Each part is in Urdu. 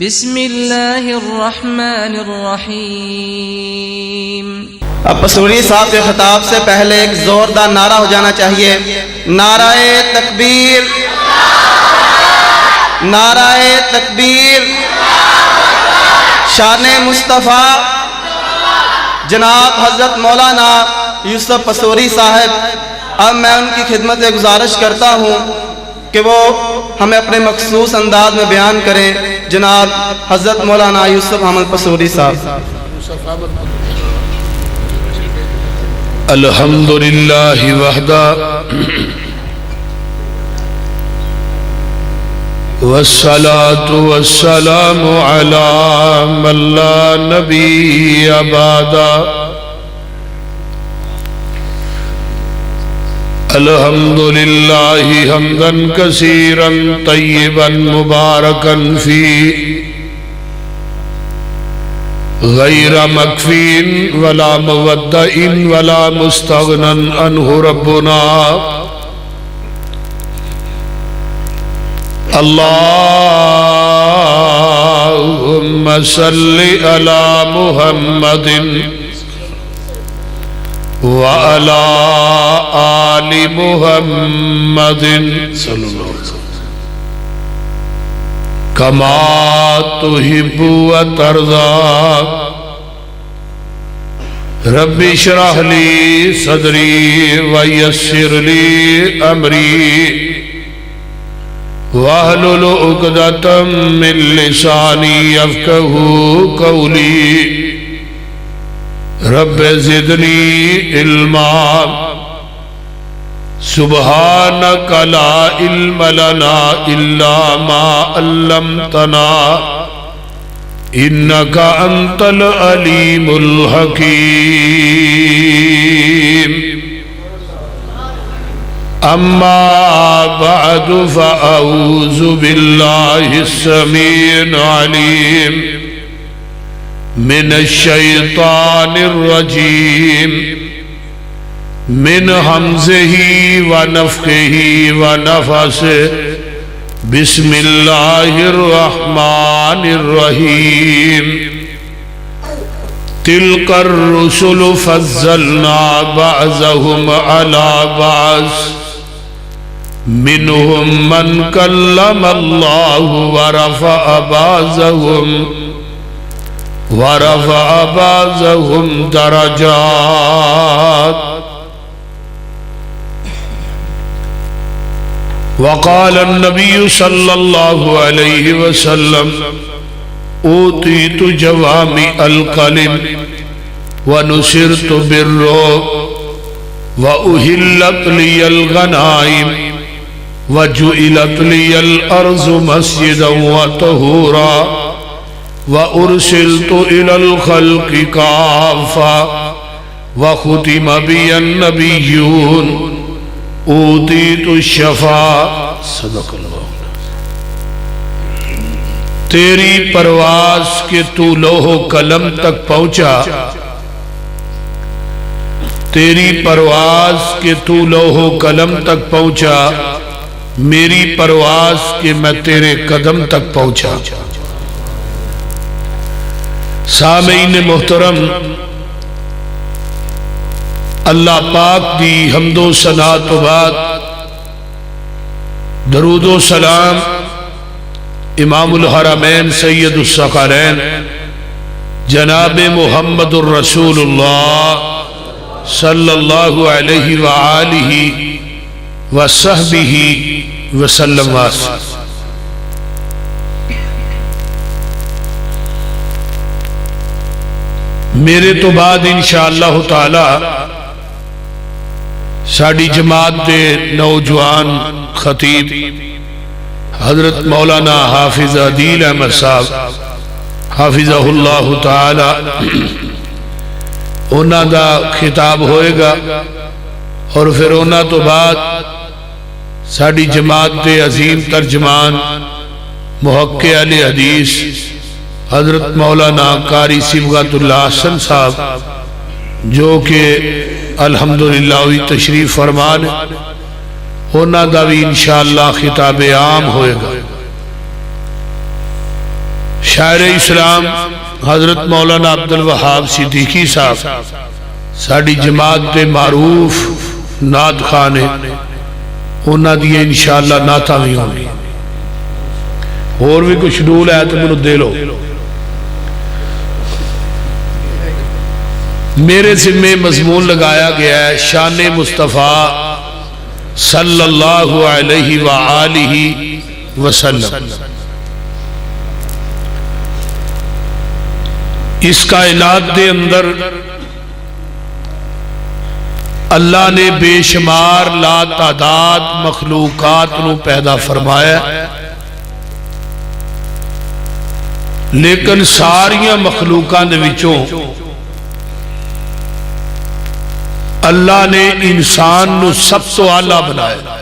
بسم اللہ الرحمن الرحیم۔ اب پسوری صاحب کے خطاب سے پہلے ایک زوردار نعرہ ہو جانا چاہیے۔ نعرہ تکبیر، نعرہ تکبیر، شان مصطفیٰ جناب حضرت مولانا یوسف پسوری صاحب۔ اب میں ان کی خدمت سے گزارش کرتا ہوں کہ وہ ہمیں اپنے مخصوص انداز میں بیان کریں۔ جناب حضرت مولانا یوسف احمد پسوری صاحب۔ الحمدللہ وحدہ والصلاة والسلام على من لا نبی بعدہ۔ الحمدللہ حمدا کثیرا طیبا مبارکا فیہ غیر مکفین ولا مودعین ولا مستغنن عنہ ربنا۔ اللہم صلی علی محمد وعلی آل محمد صلی اللہ علیہ وسلم کما تحب و ترضا۔ رب اشرح لی صدری ویسر لی امری واحلل عقدۃ من لسانی یفقہوا قولی۔ رب زدنی علما سبحانک لا علم لنا الا ما علمتنا انک انت العلیم الحکیم۔ اما بعد فاعوذ باللہ السمیع العلیم من الشیطان الرجیم من حمزہ ونفخہ ونفثہ۔ بسم اللہ الرحمن الرحیم۔ تلک الرسل فضلنا بعضهم على بعض منهم من کلم اللہ ورفع بعضهم درجات۔ وقال النبی صلی اللہ علیہ وسلم اوتیت جوامع الکلم ونصرت بالرعب واحلت لی الغنائم وجعلت لی الارض مسجدا وطہورا وارسلت الى الخلق کافہ وختم بی النبیون اوتیت الشفاء۔ صدق اللہ۔ تیری پرواز کے تو لوح و قلم تک پہنچا، تیری پرواز کے تو لوح و قلم تک پہنچا، میری پرواز کے میں تیرے قدم تک پہنچا۔ سامعین محترم، اللہ پاک دی حمد و ثنا تو بعد درود و سلام امام الحرمین سید الثقلین جناب محمد الرسول اللہ صلی اللہ علیہ وآلہ وصحبہ وسلم۔ میرے تو بعد انشاءاللہ تعالی ساڑی جماعت دے نوجوان خطیب حضرت مولانا حافظ عدیل احمد صاحب حافظہ اللہ تعالی انہاں دا خطاب ہوئے گا، اور پھر انہاں تو بعد ساڑی جماعت دے عظیم ترجمان محقق اہل حدیث حضرت مولانا قاری صبغت اللہ حسن صاحب جو کہ الحمدللہ ہوئی تشریف فرمان، ہونا دا بھی انشاءاللہ خطاب عام ہوئے گا۔ شاعر اسلام حضرت مولانا عبد الوہاب صدیقی صاحب ساڑی جماعت دے معروف نعت خانے انہاں دیئے انشاءاللہ نعتاں بھی ہوں گی اور بھی کچھ ڈول ہے تو منو دے لو میرے ذمہ مضمون لگایا گیا ہے شان مصطفیٰ صلی اللہ علیہ وآلہ وسلم. اس کائنات دے اندر اللہ نے بے شمار لا تعداد مخلوقات نو پیدا فرمایا لیکن ساریاں مخلوقات دے وچوں اللہ نے انسان نو سب تو اعلیٰ بنایا.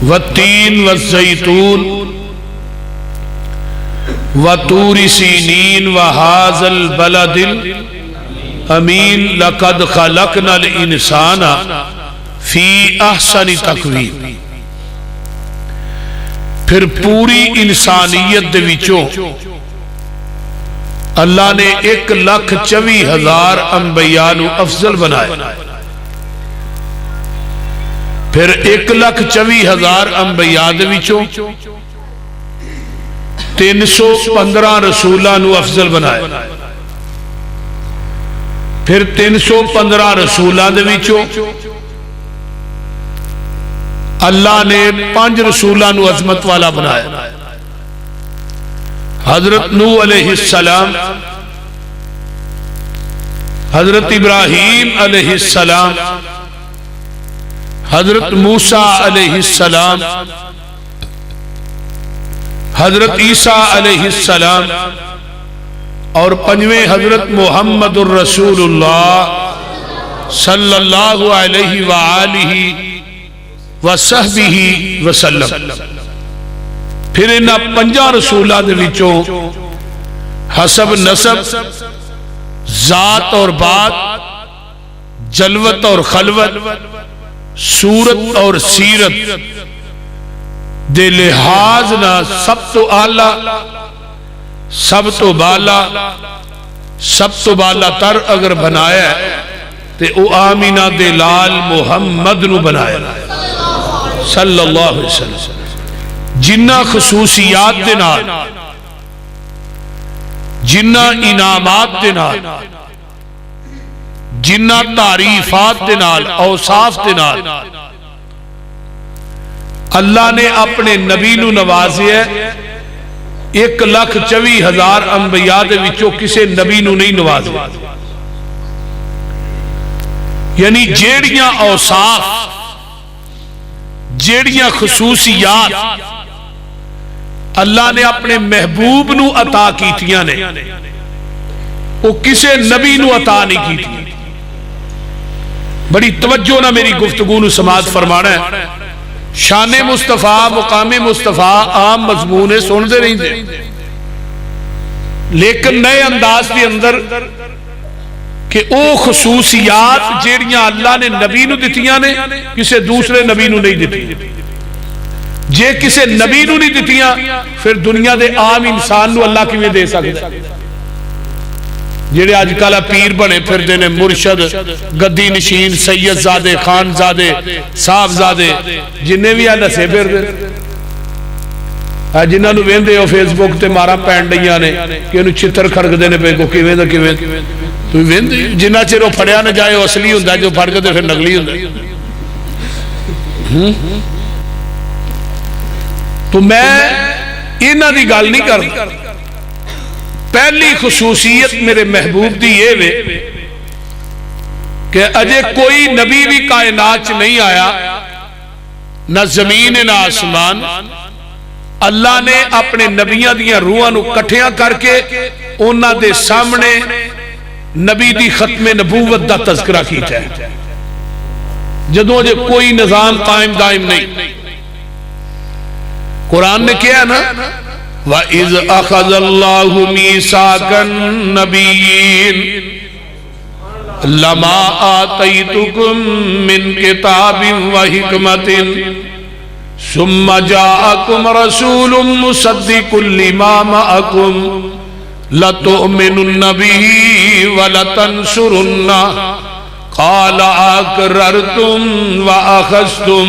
والتین والزیتون وطور سینین وہذا البلد الامین لقد خلقنا الانسان فی احسن تقویم. پھر پوری انسانیت دے وچوں اللہ نے 1,24,000 انبیاء نو افضل بنایا. پھر 1,24,000 انبیاء دے وچوں 315 رسولاں نو افضل بنایا. پھر 315 رسولاں دے وچوں اللہ نے 5 رسولاں نو عظمت والا بنایا. حضرت نوح علیہ السلام، حضرت ابراہیم علیہ السلام، حضرت موسیٰ علیہ السلام، حضرت عیسیٰ علیہ السلام اور 5ویں حضرت محمد الرسول اللہ صلی اللہ علیہ وآلہ وصحبہ وسلم. پھر انہاں 5 رسولہ دے وچوں حسب نسب، ذات اور بات، جلوت اور خلوت، صورت اور سیرت دے لحاظ نہ سب تو اعلیٰ، سب تو بالا، سب تو بالا تر اگر بنایا ہے تے او آمینہ دے لال محمد نو بنایا صلی اللہ علیہ وسلم. جنہ خصوصیات دے نال، جنہ انعامات دے نال، جنہ تعریفات دے نال، اوصاف دے نال اللہ نے اپنے نبی نو نوازے ہے 1,24,000 انبیاء دے وچوں کسے نبی نو نہیں نوازے. یعنی جیڑیاں اوصاف، جیڑیاں خصوصیات اللہ نے اپنے محبوب نو عطا کیتیاں نے وہ کسے نبی نو عطا نہیں کیتی. بڑی توجہ نہ میری گفتگو نو سماعت فرمانا ہے. شان مصطفیٰ، مقام مصطفیٰ عام مضمون ہے، سن دے نہیں دے، لیکن نئے انداز کے اندر کہ او خصوصیات جیڑیاں اللہ نے نبی نو دتیاں نے کسے دوسرے نبی نو نہیں دتی. جے کسے نبی نو نہیں دتیاں پھر دنیا دے عام انسان نو اللہ کیویں دے سکتا؟ جڑے آج کل پیر بنے پھر دینے مرشد، گدی نشین، سید زادے، خان زادے، صاحب زادے، جنہیں بھی آدھا سے پھر دے جنہاں نو ویندے ہو فیس بک تے مارا پینڈ دیاں نے کہ انہوں چھتر کھڑک دینے پہ کو کیویں دا کیویں تو ویندے جنہ چیرو پھڑیا نہ جائے اصلی ہوندہ جو پھڑ کے تو پھر نقلی ہوندہ. تو میں انہاں دی گل نہیں کرتا. پہلی خصوصیت میرے محبوب دی یہ وے کہ اجے کوئی نبی بھی کائنات نہیں آیا، نہ زمین نہ آسمان. اللہ نے اپنے نبیوں دیاں روحاں نو کٹھیاں کر کے انہاں دے سامنے نبی دی ختم نبوت دا تذکرہ کیتا ہے. جدوں اجے کوئی نظام قائم دائم نہیں. قرآن نے کیا ہے نا وَإِذْ أَخَذَ اللَّهُ مِيثَاقَ النَّبِيِّينَ لَمَا آتَيْتُكُم مِّن كِتَابٍ وَحِكْمَةٍ ثم جاءكم رسول مصدق لما معكم لتؤمنن به ولتنصرنه قال أقررتم وأخذتم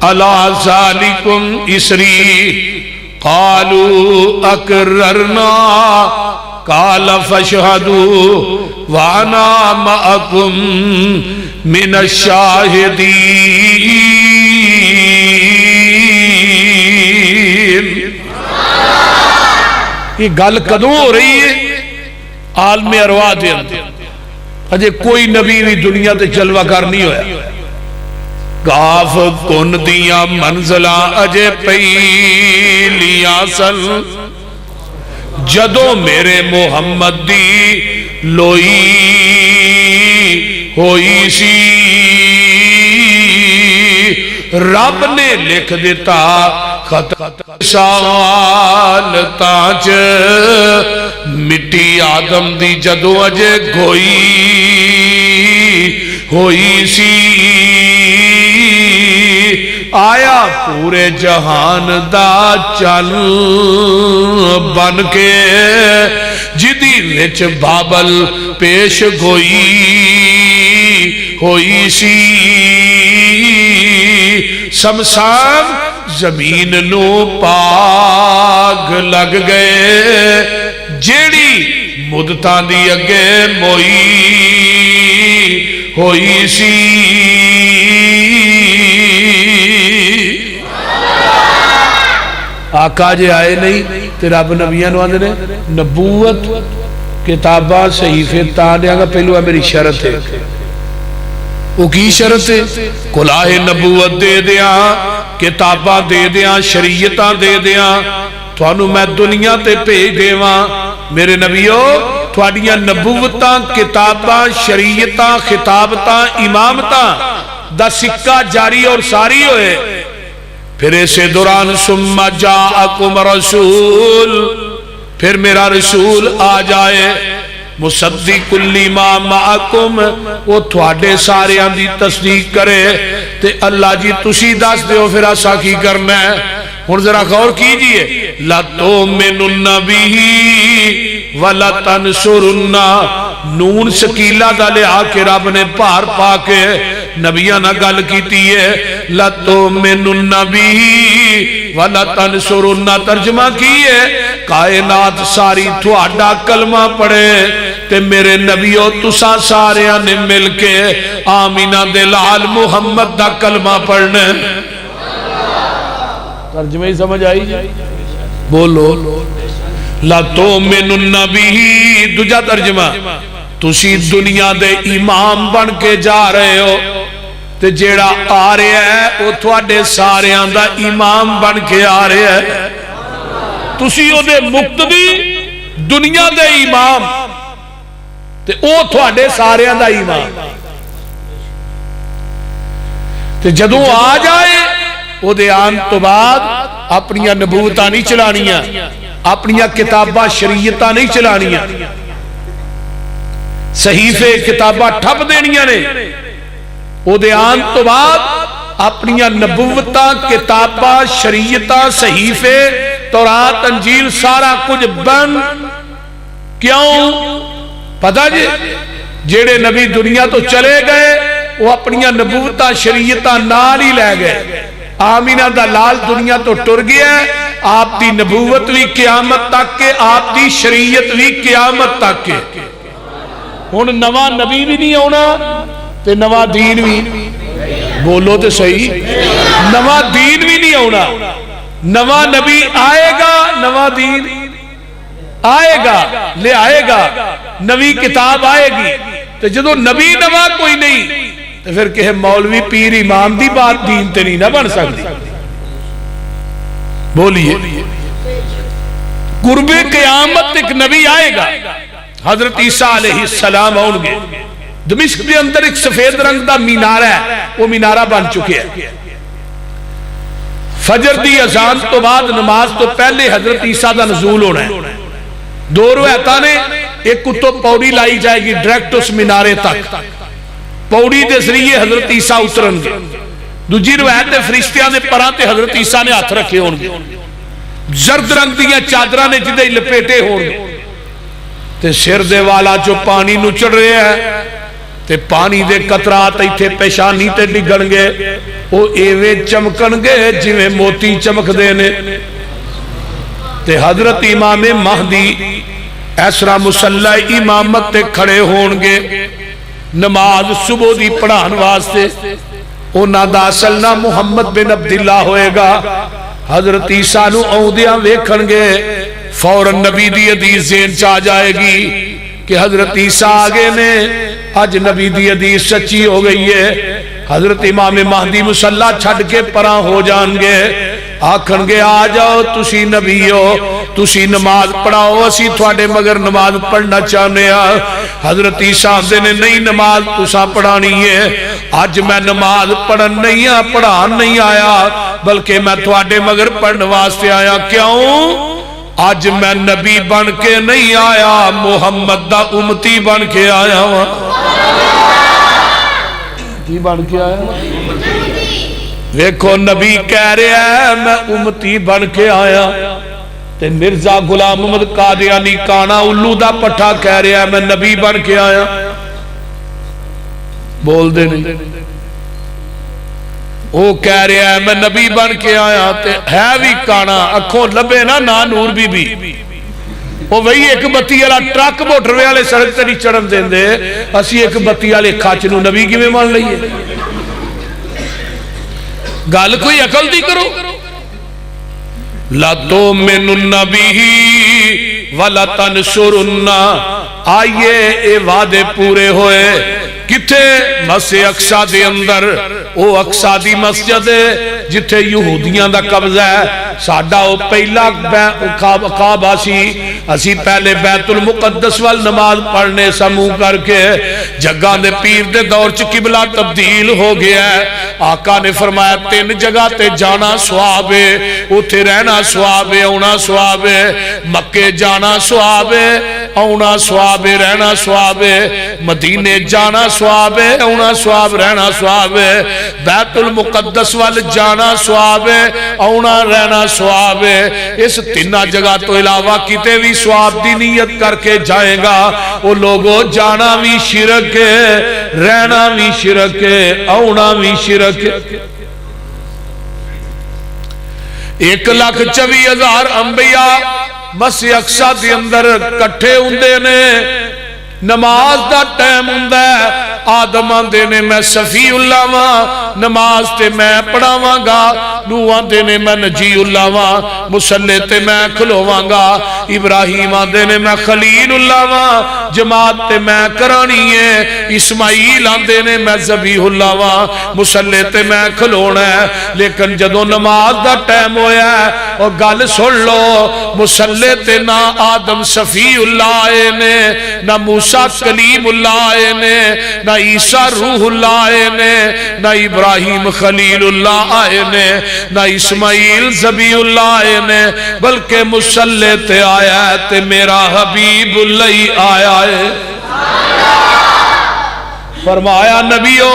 على ذلكم إصري قالوا أقررنا قال فاشهدوا وأنا معكم من الشاهدين. یہ گل کدوں ہو رہی ہے؟ عالم ارواح دے اندر اجے کوئی نبی بھی دنیا تے جلوہ کر نہیں ہویا. گاف کن دیاں منزلاں اجے پہلیاں سن جدوں میرے محمد دی لوئی ہوئی سی. رب نے لکھ دیتا خط سال تاج مٹی آدم دی جدو اجے گوئی ہوئی سی. آیا پورے جہان دا چل بن کے جدی وچ بابل پیش گوئی ہوئی سی. سمسان زمین نو پاگ لگ گئے جیڑی مدتاں دی اگے موئی ہوئی سی. آقا جے آئے نہیں تے رب نبیاں نو آندے نے نبوت کتاباں صحیفے تاں دیاں گا. پہلو ہے میری شرط ہے. وہ کی شرط ہے؟ کلاہ نبوت دے دیاں کتاباں دے دیاں شریعتاں دے دیاں تھانوں میں دنیا تے بھیج دیواں. میرے نبیو تھوڑیاں نبوتاں کتاباں شریعتاں خطابتاں امامتاں دا سکہ جاری اور ساری ہوئے. پھر اسے دوران ثم جاءکم رسول پھر میرا رسول آ جائے مصدق لما معکم وہ تھوڑے سارے دی تصدیق کرے. تے اللہ جی تسی دس دیو پھر ایسا کی کرنا ہے. ہن ذرا غور کیجئے لَتُؤْمِنُنَّ بِهِ وَلَتَنْصُرُنَّ نون سکیلہ دا لے آ کے رب نے پار پا کے نبیاں نہ گل کیتی ہے. لَتُؤْمِنُنَّ بِهِ وَلَتَنْصُرُنَّ ترجمہ کیے کائنات ساری تھوڑا کلمہ پڑھے تے میرے نبیوں تسا ساریاں نے مل کے آمینہ دلال محمد دا کلمہ پڑھنے. ترجمہ ہی سمجھ آئی بولو. لَتُؤْمِنُنَّ بِهِ دوجا ترجمہ تسی دنیا دے امام بن کے جا رہے ہو تے جیڑا آ رہے ہے وہ تھوڑے ساریاں دا امام بن کے آ رہے ہے. تسی او دے مقتدی دنیا دے امام تے او تھوڑے ساریاں دا امام. تے جدوں آ جائے او دے آن تو بعد اپنیاں نبوتاں نہیں چلانیاں اپنیاں کتاباں شریعتاں نہیں چلانیاں صحیفے کتاباں ٹھپ دینیاں نے. او دے آن تو بعد اپنیاں نبوتاں کتاباں شریعتاں صحیفے تورات انجیل سارا کچھ بن. کیوں پتہ جی جیڑے نبی دنیا تو چلے گئے وہ اپنیاں نبوتاں شریعتاں نال ہی لے گئے. آمینہ دا لال دنیا تو ٹر گیا ہے. آپ دی نبوت بھی قیامت تک کے آپ دی شریعت بھی قیامت تک کے. ہن نواں نبی بھی نہیں ہونا تے نواں دین بھی بولو تے صحیح نواں دین بھی نہیں ہونا. نواں نبی آئے گا نواں دین آئے گا لے آئے گا نوی کتاب آئے گی. تو جدو نبی نواں کوئی نہیں تو پھر کہ مولوی پیر امام دی بات دین تے نہیں نہ بن سکتی. بولیے قرب قیامت ایک نبی آئے گا حضرت عیسیٰ علیہ السلام آؤں گے. دمشق کے اندر ایک سفید رنگ دا مینارہ ہے وہ مینارہ بن چکے ہیں. فجر دی اذان تو بعد نماز تو پہلے حضرت عیسیٰ دا نزول ہونا ہے. دو روایتاں نے ایک کتو پوڑی لائی جائے گی ڈائریکٹ اس مینارے تک. پوڑی دے ذریعے حضرت عیسیٰ اترن گے. دوجی روایت فرشتیاں دے پراں تے حضرت عیسیٰ نے ہاتھ رکھے ہون گے، زرد رنگ دیاں چادراں نے جدے لپیٹے ہون گے، تے سر دے والا جو پانی نچڑ رہے ہیں تے پانی دے قطرات ایتھے پیشانی تے ڈگن گے، او ایویں چمکن گے جویں موتی چمک دے نے، تے حضرت امام مہدی ایسرا مصلی امامت تے کھڑے ہون گے نماز صبح دی پڑھان واسطے، انہاں دا اصل نام محمد بن عبداللہ ہوئے گا۔ حضرت عیسیٰ نو اوندیاں ویکھن گے فوراً نبی دی حدیث ذہن چ آ جائے گی کہ حضرت عیسیٰ آگے نے، آج نبی دی حدیث سچی ہو گئی ہے۔ حضرت امام مہدی مصلی چھڈ کے پراں ہو جان گے، آکھن گے آ جاؤ تسی نبی ہو، تسی نماز پڑھاؤ، اسی تھوڑے مگر نماز پڑھنا چاہنے ہیں۔ حضرت عیسیٰ دے نے نہیں نماز تساں پڑھانی ہے، آج میں نماز پڑھن نہیں پڑھان نہیں آیا بلکہ میں تھوڑے مگر پڑھن واسطے آیا۔ کیوں؟ آج میں نبی بن کے نہیں آیا، محمد دا امتی بن کے آیا ہوں۔ کی بن کے آیا؟ ویکھو نبی کہہ رہے ہیں میں امتی بن کے آیا، تے مرزا غلام محمد قادیانی کانا الو دا پٹھا کہہ رہے ہیں میں نبی بن کے آیا۔ بول دے نہیں، وہ کہہ رہے ہیں میں نبی بن کے آیا، تے ہے بھی کانا اکھوں لبے نا نور بی بی، وہ وہی ایک بتی والا ٹرک موٹر والے سڑک تے نہیں چڑھن دیندے، اسی ایک بتی والے کھچ نو نبی کیویں مان لئیے؟ گل کوئی عقل دی کرو۔ لَتُؤْمِنُنَّ بِهِ وَلَتَنْصُرُنَّ، آئیے اے وعدے پورے ہوئے کتھے؟ مسجد اقصی دے اندر، او اقصی دی مسجد ہے جتھے یہودیاں دا قبضہ ہے، ساڈا او پہلا کعبہ سی، اسی پہلے بیت المقدس وال نماز پڑھنے سمو کر کے، جگہ دے پیر دے دور چ قبلہ تبدیل ہو گیا ہے۔ آقا نے فرمایا 3 جگہ تے جانا ثواب ہے، اتھے رہنا ثواب ہے، اونا ثواب ہے، مکے جانا ثواب ہے، اونا ثواب ہے، رہنا ثواب ہے، مدینے جانا ثواب ہے، اونا ثواب رہنا ثواب ہے، بیت المقدس وال جانا ثواب ہے، اونا رہنا ثواب ہے۔ اس 3 جگہ تو علاوہ کتے بھی ثواب دی نیت کر کے جائے گا، وہ لوگوں جانا بھی شرک ہے، رہنا بھی شرک ہے، اونا بھی شرک ہے۔ 1,24,000 انبیاء مسجد اقصی دے اندر کٹھے ہوندے نے، نماز دا ٹائم ہوندا ہے، آدم آندے نے میں صفی اللہ واں، نماز تے میں پڑھاواں گا، نوح آندے نے میں نجی اللہ واں، مصلی تے میں کھلوواں گا، ابراہیم آندے نے میں خلیل اللہ واں، جماعت تے میں کرانی ہے، اسماعیل آندے نے میں ذبیح اللہ واں، مصلی تے میں کھلونا ہے۔ لیکن جدوں نماز دا ٹائم ہویا ہے اور گل سن لو، مصلی تے نہ آدم صفی اللہ آئے نے، نہ موسیٰ کلیم اللہ آئے نے، نہ عیسیٰ روح اللہ آئے نے، نہ ابراہیم خلیل اللہ آئے نے، نہ اسماعیل ذبیح اللہ آئے نے، بلکہ مصلی تے آیا ہے تے میرا حبیب اللہ آیا ہے۔ فرمایا نبیو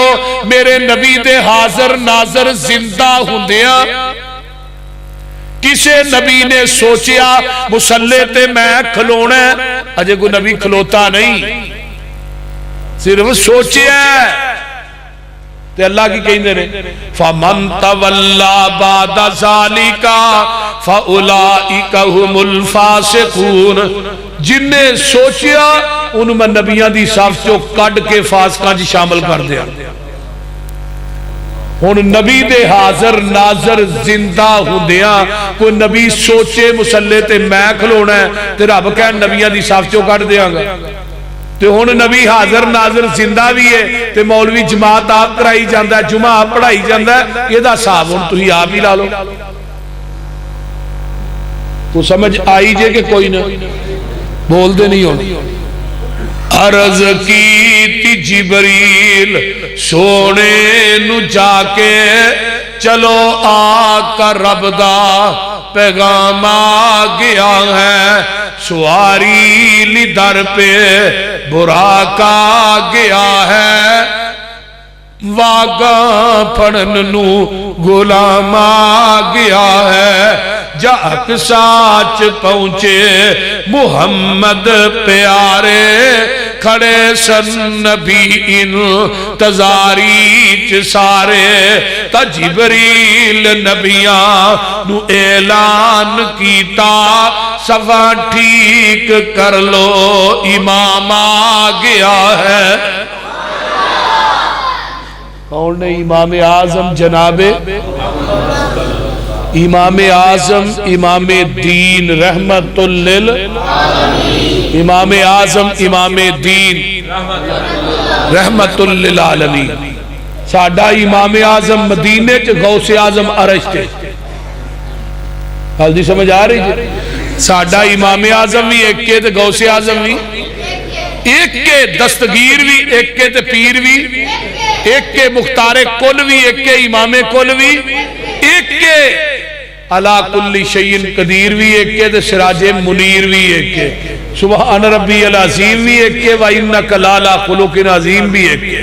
میرے نبی دے حاضر ناظر زندہ ہوندیاں کسے نبی نے سوچیا مصلی تے میں کھلونا ہے؟ اجے کوئی نبی کھلوتا نہیں، صرف سوچیا ہے۔ تے اللہ کی کہیں دے رہے فَمَن تَوَلَّا بَعْدَ ذَلِكَ فَأُولَئِكَ هُمُ الْفَاسِقُونَ، جن نے سوچیا ان میں نبیان دی صاف چو کڈ کے فاسقان جی شامل کر دیا۔ ہن نبی دے حاضر ناظر زندہ ہوندیاں کوئی نبی سوچے مصلی تے میں کھلونا ہے تے رب کہن نبیان دی صاف چو کڈ دیاں گا۔ تے ہن نبی حاضر ناظر زندہ بھی ہے تے مولوی جماعت آپ کرائی جاندہ ہے، جمعہ آپ پڑھائی جاندہ ہے، یہ دا صاحب ہن تو ہی آپ ہی لالو۔ تو سمجھ آئی جے کہ کوئی نہ بول دے نہیں ہونا۔ عرض کی تی جبریل سونے نو جا کے چلو آقا رب دا پیغام آ گیا ہے، سواری لی در پہ براق آ گیا ہے، واگاں پڑھن نو غلام آ گیا ہے، جا کے ساتھ پہنچے محمد پیارے، کھڑے سن نبی انتظاری چ سارے، تا جبریل نبیاں نو اعلان کیتا، صفا ٹھیک کر لو امام آ گیا ہے۔ کون ہے امام اعظم؟ جناب امام اعظم امام دین رحمت لل، امام اعظم امام دین رحمت للعالمین۔ ساڈا امام اعظم مدینے چ غوث اعظم عرش تے، حال دی سمجھ آ رہی جی؟ ساڈا امام اعظم بھی ایک کے تے غوث اعظم بھی ایک کے، دستگیر بھی ایک کے تے پیر بھی ایک کے، مختار کل بھی ایک کے، امام کل بھی ایک کے، علا کل شیء قدیر بھی ایک کے، تے سراج منیر بھی ایک کے، سبحان ربی العظیم بھی ایک کے، وَإِنَّكَ لَعَلَىٰ خُلُقٍ عَظِيمٍ بھی ایک کے۔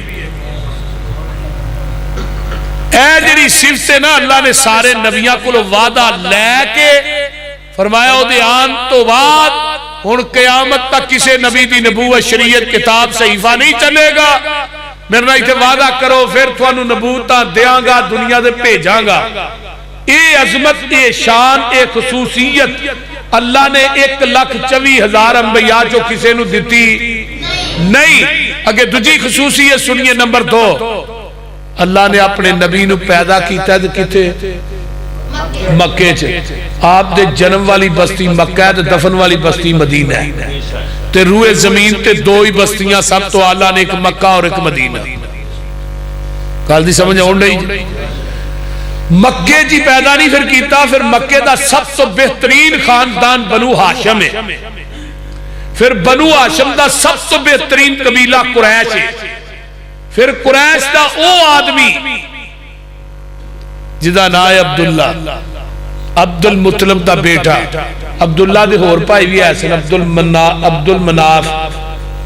اے جڑی صفت ہے نا، اللہ نے سارے نبیاں کو وعدہ لے کے فرمایا او دے آن تو بعد ہن قیامت تک کسے نبی دی نبوت شریعت کتاب صحیفہ نہیں چلے گا، میرے نال ایتھے وعدہ کرو پھر تھانوں نبوتاں دیاں گا، دنیا دے بھیجاں گا۔ اے عظمت، اے شان، اے خصوصیت اللہ نے 1,24,000 انبیاء جو کسے نو دتی نہیں۔ اگے دجی خصوصیت سنیے، نمبر 2، اللہ نے اپنے نبی نو پیدا کیتا ہے کتے؟ مکے چ۔ آپ دے جنم والی بستی مکہ ہے تے دفن والی بستی مدینہ ہے، تے روئے زمین تے دو ہی بستیاں سب تو آلہ نے، ایک مکہ اور ایک مدینہ۔ کال دی سمجھ آن رہی؟ مکے جی پیدا نہیں پھر کیتا، پھر مکے دا سب تو بہترین خاندان بنو ہاشم ہے، پھر بنو ہاشم دا سب تو بہترین قبیلہ قریش ہے، پھر قریش دا او آدمی جدا نا ہے عبداللہ، عبد المطلب دا بیٹا، عبداللہ دے ہور پائی بھی ایسے، عبد المناف،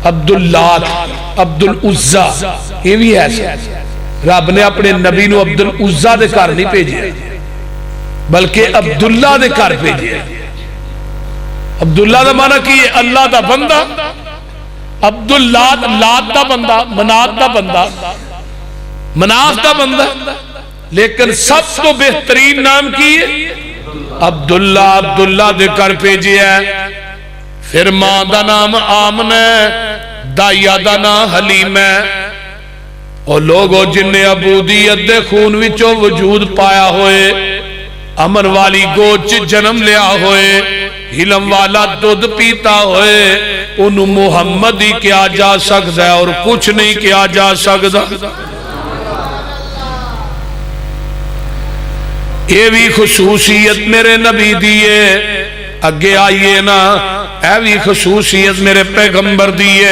عبداللات، عبدالعزہ، یہ بھی ایسے۔ رب نے اپنے نبی نو عبدالعزہ دے کار نہیں بھیجے بلکہ عبداللہ دے کار بھیجے۔ عبداللہ دا معنی کی ہے اللہ دا بندہ، عبداللات لات دا بندہ، منات دا بندہ، مناف دا بندہ، لیکن سب تو بہترین نام کی ہے عبداللہ، عبداللہ دے کر بھیجے ہے۔ پھر ماں دا نام آمنہ، دائیا دا نام حلیم ہے۔ اور لوگوں جن نے عبودیت دے خون وچوں وجود پایا ہوئے، امن والی گوچ جنم لیا ہوئے، علم والا دودھ پیتا ہوئے، انہوں محمد ہی کیا جا سکتا ہے اور کچھ نہیں کیا جا سکتا۔ یہ بھی خصوصیت میرے نبی دیئے، اگے آئیے نا، اے بھی خصوصیت میرے پیغمبر دیئے،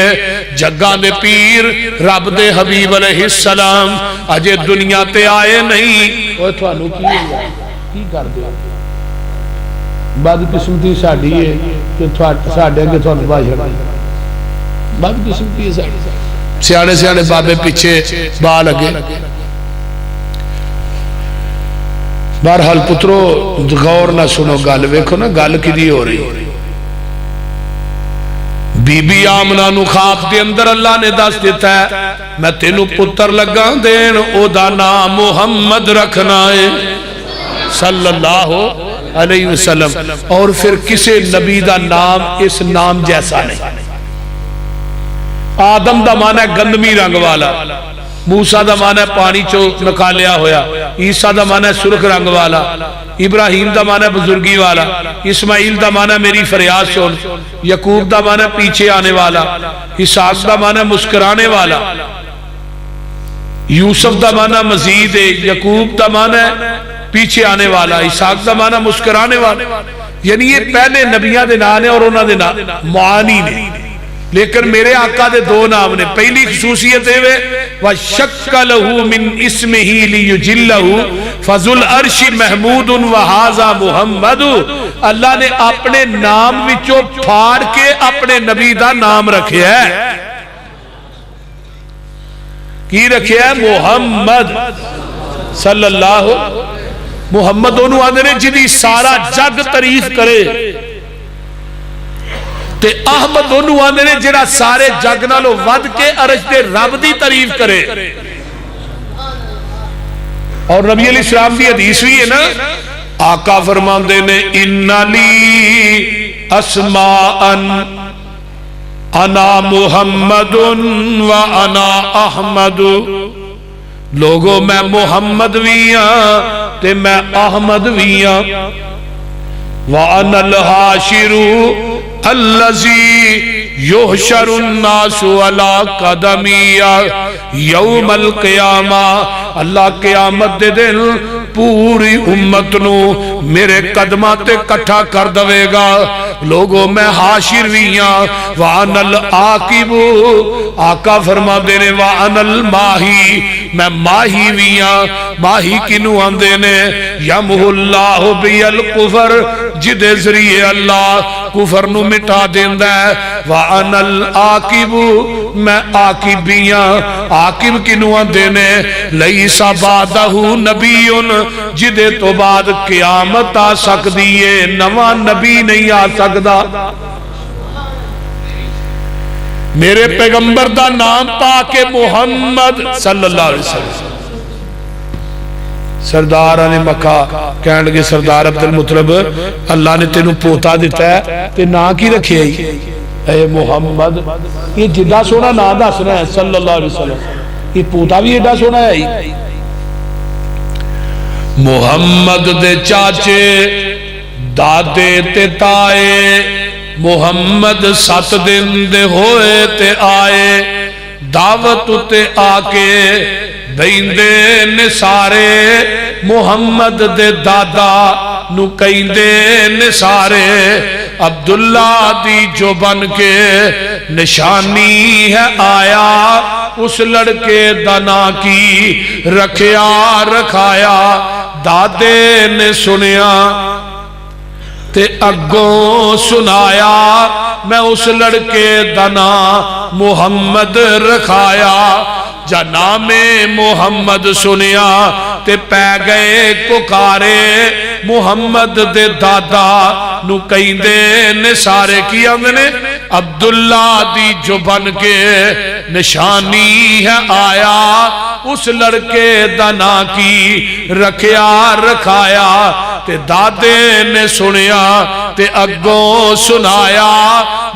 جگہ دے پیر رب دے حبیب علیہ السلام اجے دنیا تے آئے نہیں۔ اوہ تھوانو کی ہے کی کر دیا؟ بد قسمتی ساڑھی ہے کہ ساڑھے کے تھوانو بھائی ہے، بد قسمتی ہے ساڑھی، سیانے سیانے بابے پیچھے با لگے۔ بہرحال پترو غور نہ سنو گل، ویکھو نا گل کدی ہو رہی۔ بی بی آمنہ نو خواب دے اندر اللہ نے دس دیتا ہے میں تینو پتر لگا دین، او دا نام محمد رکھنا ہے صلی اللہ علیہ وسلم۔ اور پھر کسے نبی دا نام اس نام جیسا نہیں۔ آدم دا معنی ہے گندمی رنگ والا، موسیٰ دا معنی ہے پانی چو نکالیا ہویا، عیسیٰ دا معنی ہے سرخ رنگ والا، ابراہیم دا معنی ہے بزرگی والا، اسماعیل دا معنی ہے میری فریاد سن، یعقوب دا معنی ہے پیچھے آنے والا، اسحاق دا معنی ہے مسکرانے والا، یوسف دا معنی مزید ہے، یعقوب دا معنی ہے پیچھے آنے والا، اسحاق دا معنی مسکرانے والا۔ یعنی یہ پہلے نبیان دے نام نے اور انہوں نے معانی نے، لیکن میرے آقا دے دو نام نے۔ پہلی خصوصیت ہے وَشَكَّ لَهُ مِنْ اسْمِهِ لِيُجِلَّهُ فَذُو الْعَرْشِ مَحْمُودٌ وَهَذَا مُحَمَّدُ، اللہ نے اپنے نام وچوں پھاڑ کے اپنے نبی دا نام رکھے ہے۔ کی رکھیا ہے محمد صلی اللہ محمد انہوں آدھے نے جنہی سارا جگ تعریف کرے تے احمد انہوں آدھے نے جنہا سارے جگ نالو ود کے عرش دے رب دی تعریف کرے. اور نبی علیہ السلام دی حدیث بھی ہے نا آقا فرماندے نے اِنَّ لِي اسماءً انا محمد و انا احمد. لوگوں میں محمد بھی ہاں تے میں احمد بھی ہاں. وَأَنَا الْحَاشِرُ الَّذِي يُحْشَرُ النَّاسُ عَلَىٰ قَدَمِي يَوْمَ الْقِيَامَةِ. اللہ قیامت دے دن پوری امت نو میرے قدمات تے کٹھا کر دوے گا. لوگوں میں حاشر بھی ہاں. وَأَنَا الْعَاقِبُ آقا فرما دینے وَأَنَا الْمَاہی میں ماہی بھی ہاں. ماہی کنو آندے نے یمحو اللہ بی الکفر جدے ذریعے اللہ کفر نو مٹا دیندہ ہے. وَأَنَا الْعَاقِبُ میں عاقب بھی ہاں. عاقب کنو آندے نے لَيْسَ بَعْدَهُ نَبِيٌّ جدے تو بعد قیامت آ سکتی ہے نواں نبی نہیں آ سکتا. میرے پیغمبر دا نام پاک محمد صلی اللہ علیہ وسلم. سردار نے مکہ کہنے لگے سردار عبد المطلب اللہ نے تینوں پوتا دیتا ہے تے نا کی رکھے اے محمد. یہ جدہ سونا نا دسنا ہے صلی اللہ علیہ وسلم. یہ پوتا بھی ایڈا سونا ہے. محمد دے چاچے دادے تے تائے محمد 7 دن دے ہوئے تے آئے. دعوت تے آکے بیندے نے سارے محمد دے دادا نو کہندے نے سارے. عبداللہ دی جو بن کے نشانی ہے آیا اس لڑکے دنا کی رکھیا رکھایا. دادے نے سنیا تے اگوں سنایا میں اس لڑکے دنا محمد رکھایا. جا نام محمد سنیا تے پہ گئے پکارے محمد دے دادا نو کہندے نے سارے کی آندے عبداللہ دی جو بن کے نشانی ہے آیا اس لڑکے دنا کی رکھیا رکھایا. تے دادے نے سنیا تے اگوں سنایا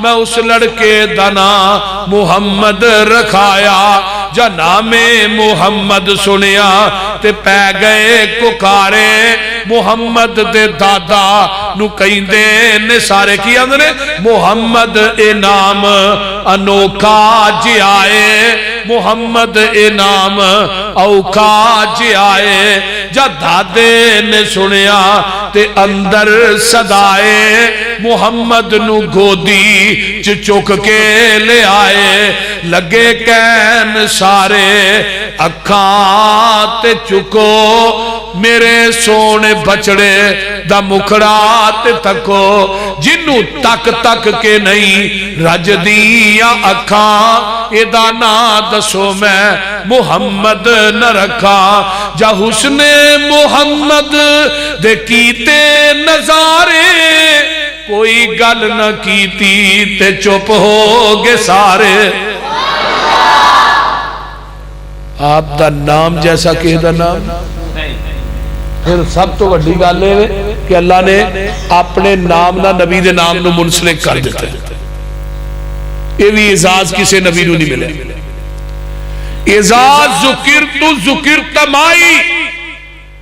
میں اس لڑکے دنا محمد رکھایا. جا نام محمد سنیا تے پہ گئے پکارے محمد دے دادا نو کہندے نے سارے کی اندر محمد اے نام انوکھا جی آئے محمد اے نام اوکھا جی آئے. جا دادے نے سنیا تے اندر صدائے محمد نو گودی چک کے لے آئے. لگے کہن سارے اکھاں تے چکو میرے سونے بچڑے دا مکھڑا تے تکو. جنوں تک تک کے نہیں رج دیاں اکھاں ادا نا دسو میں محمد نہ رکھا. جا حسن محمد دے کیتے نظارے کوئی گل نہ کیتی تے چپ ہو گے سارے. آپ دا نام جیسا کہ دا نام پھر سب تو بڑی گل ہے کہ اللہ نے اپنے نام نہ نبی دے نام نو منسلک کر دیتا ہے. یہ بھی اعزاز کسی نبی نو نہیں ملے. اعزاز ذکر تمائی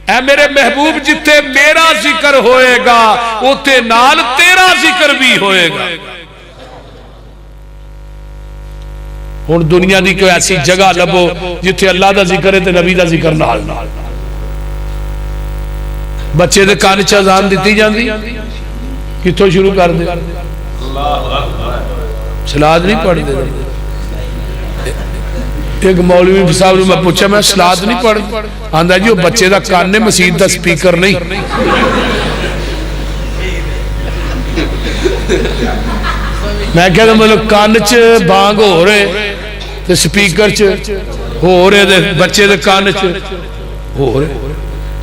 اے میرے محبوب جتے میرا ذکر ہوئے گا اتے نال تیرا ذکر بھی ہوئے گا. ہن دنیا دی کوئی ایسی جگہ لبو جتے اللہ دا ذکر ہے تے نبی دا ذکر نال. بچے دے کان چ اذان دتی جاندی کتھوں شروع کر دے صلات نہیں پڑھ دے. ایک مولوی صاحب نے میں پوچھا میں صلات نہیں پڑھ آندا جی وہ بچے دا کان نے مسجد دا سپیکر نہیں. میں کہتا مطلب کان چ بانگ ہو رہے تے سپیکر چ ہو رہے دے بچے دے کان چ ہو رہے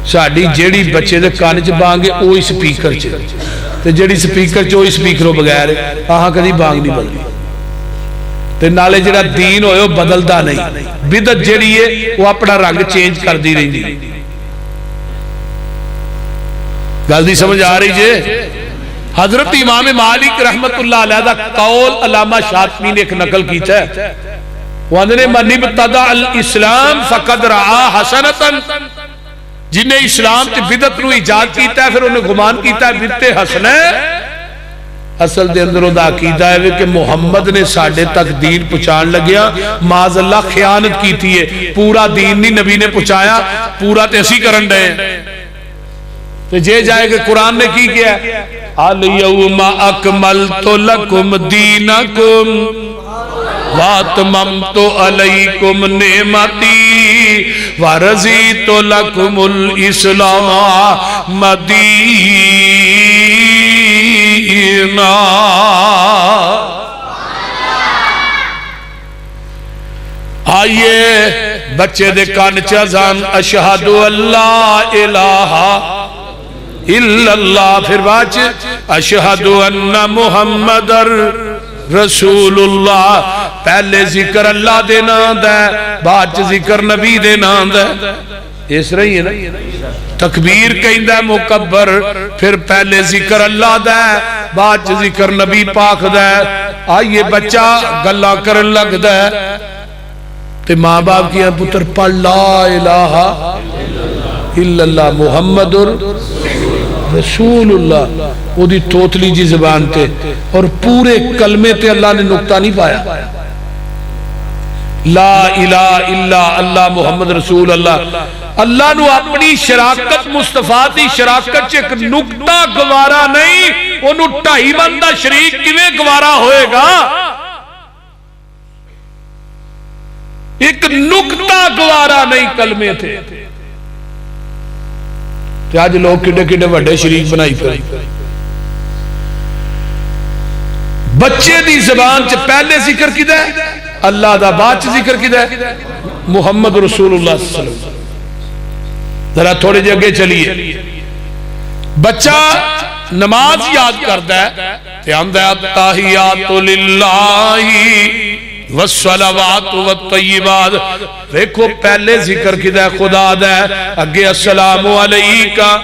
ساڑی جیڑی بچے دے کان چ بانگے اوہی سپیکر چ تے جیڑی سپیکر چ اوہی سپیکروں بغیر آہاں کدی بانگ نہیں بدلی تے نالے جڑا دین ہوئے وہ بدلدا نہیں بدعت جیڑی ہے وہ اپنا رنگ چینج کر دی رہی دی گل دی سمجھ آ رہی جے حضرت امام مالک رحمت اللہ علیہ دا قول علامہ شاطبی نے ایک نقل کیتا ہے وہاں نے من ابتدع الاسلام فقد رعا حسنتا جنہیں اسلام تے بدعت نو ایجاد کیتا ہے پھر انہیں گمان کیتا ہے بدعت حسن ہے اصل دے اندر دا عقیدہ ہے کہ محمد نے ساڑھے تک دین پہنچان لگیا معاذ اللہ خیانت کی تھی ہے پورا دین نہیں نبی نے پہنچایا پورا تے اسی کرن رہے ہیں تو جے جائے کہ قرآن نے کی کیا ہے الیوم اکملت لکم دینکم واتممت علیکم نعمتی ورضیت لکم الاسلام دینا آئیے بچے دے کان چازان اشہد اللہ الہ الا اللہ پھر باچ اشہد ان محمد رسول اللہ پہلے ذکر اللہ دے نام دے بعد ذکر نبی دے نام دے اس رہی ہے نا تکبیر کہیں دے مکبر پھر پہلے ذکر اللہ دے بعد ذکر نبی پاک دے آئیے بچہ گلہ کرن لگ دے تے ماں باپ کیا پتر پڑھ لا الہ الا اللہ محمد رسول اللہ وہ دی توتلی جی زبان تے اور پورے کلمے تے اللہ نے نکتہ نہیں پایا لا الہ الا اللہ محمد رسول اللہ اللہ نو اپنی شراکت مصطفیٰ دی شراکت چیک نکتہ گوارا نہیں انہوں ٹائی بندہ شریک کیویں گوارا ہوئے گا ایک نکتہ گوارا نہیں کلمے تھے آج لوگ کڈے کڈے وڈے شریک بنائی پھر بچے دی زبان چ پہلے ذکر کیدا ہے اللہ دا بعد چ ذکر کیدا ہے محمد رسول اللہ صلی اللہ علیہ وسلم ذرا تھوڑے جگہ چلیے بچہ نماز یاد کرتا ہے تے آندا ہے التحیات للہ والصلوات والطیبات دیکھو پہلے ذکر کی دے خدا دے اگے السلام علیکہ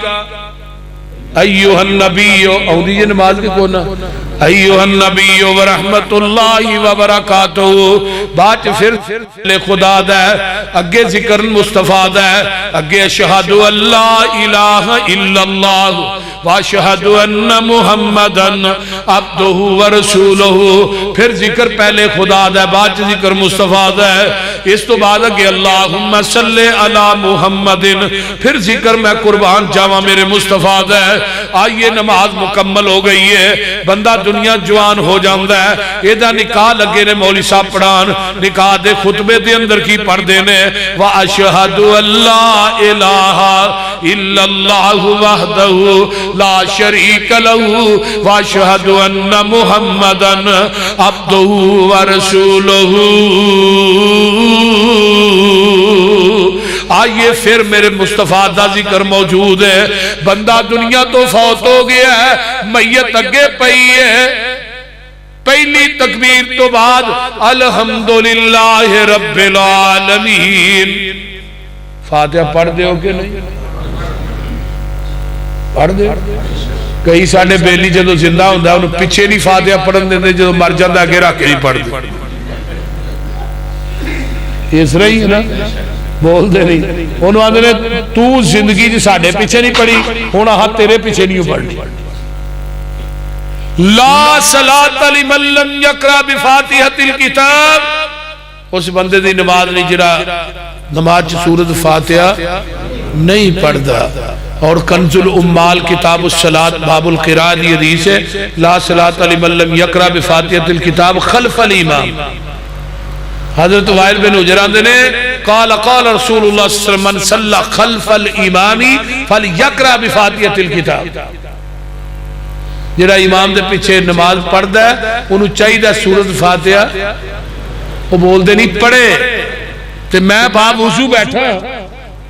ایوہ النبی او دیجئے نماز کے کونا ایوہ النبی ورحمت اللہ وبرکاتہ بات پھر لے خدا دے اگے ذکر مصطفیٰ دے اگے اشہد اللہ الہ الا اللہ واشہد ان محمدن عبدہ ورسولہ پھر ذکر پہلے خدا دے بعد ذکر مصطفیٰ دے اس تو بعد اگے اللہم صلی علی محمدن پھر ذکر میں قربان جاوہ میرے مصطفیٰ دے آئیے نماز مکمل ہو گئی ہے بندہ دنیا جوان ہو جاندہ ہے ایدہ نکاح لگے نے مولی صاحب پڑھان نکاح دے خطبے دے اندر کی پڑھ دینے وَأَشْهَدُ اللَّهَ إِلَهَ إِلَّا اللَّهُ وَحْدَهُ لَا شَرِيكَ لَهُ وَأَشْهَدُ أَنَّ مُحَمَّدًا عَبْدُهُ وَرَسُولُهُ آئیے پھر میرے مصطفیٰ دا ذکر موجود ہے بندہ دنیا تو فوت ہو گیا ہے میت اگے پئی ہے پہلی تکبیر تو بعد الحمدللہ رب العالمین فاتحہ پڑھ دے ہو کہ نہیں پڑھ دے کئی ساڑھے بیلی جدو زندہ ہوندہ ہے انہوں پچھے نہیں فاتحہ پڑھن دے جدو مر جاندہ آگے رکھ نہیں پڑھ دے یہ اس رہی ہے نا بول دے نہیں انہوں آدھے نے تو زندگی جی ساڑھے پیچھے نہیں پڑھی ہونا ہاتھ تیرے پیچھے نہیں پڑھی لا صلاة لمن لم یقرأ بفاتحة الکتاب اس بندے دی نماز نہیں جرا نماز سورت فاتحہ نہیں پڑھ دا اور کنز الامال کتاب الصلاة باب القراء دی حدیث ہے لا صلاة لمن لم یقرأ بفاتحة الکتاب خلف الامام حضرت وائل بن حجران نے قال قال رسول اللہ صلی اللہ علیہ وسلم من صلی خلف الامامی فلیقرأ بفاتحة الکتاب جڑا امام دے پیچھے نماز پڑھ دا ہے انہوں چاہی دا سورت فاتحہ وہ بول دے نہیں پڑھے تے میں باپ وضو بیٹھا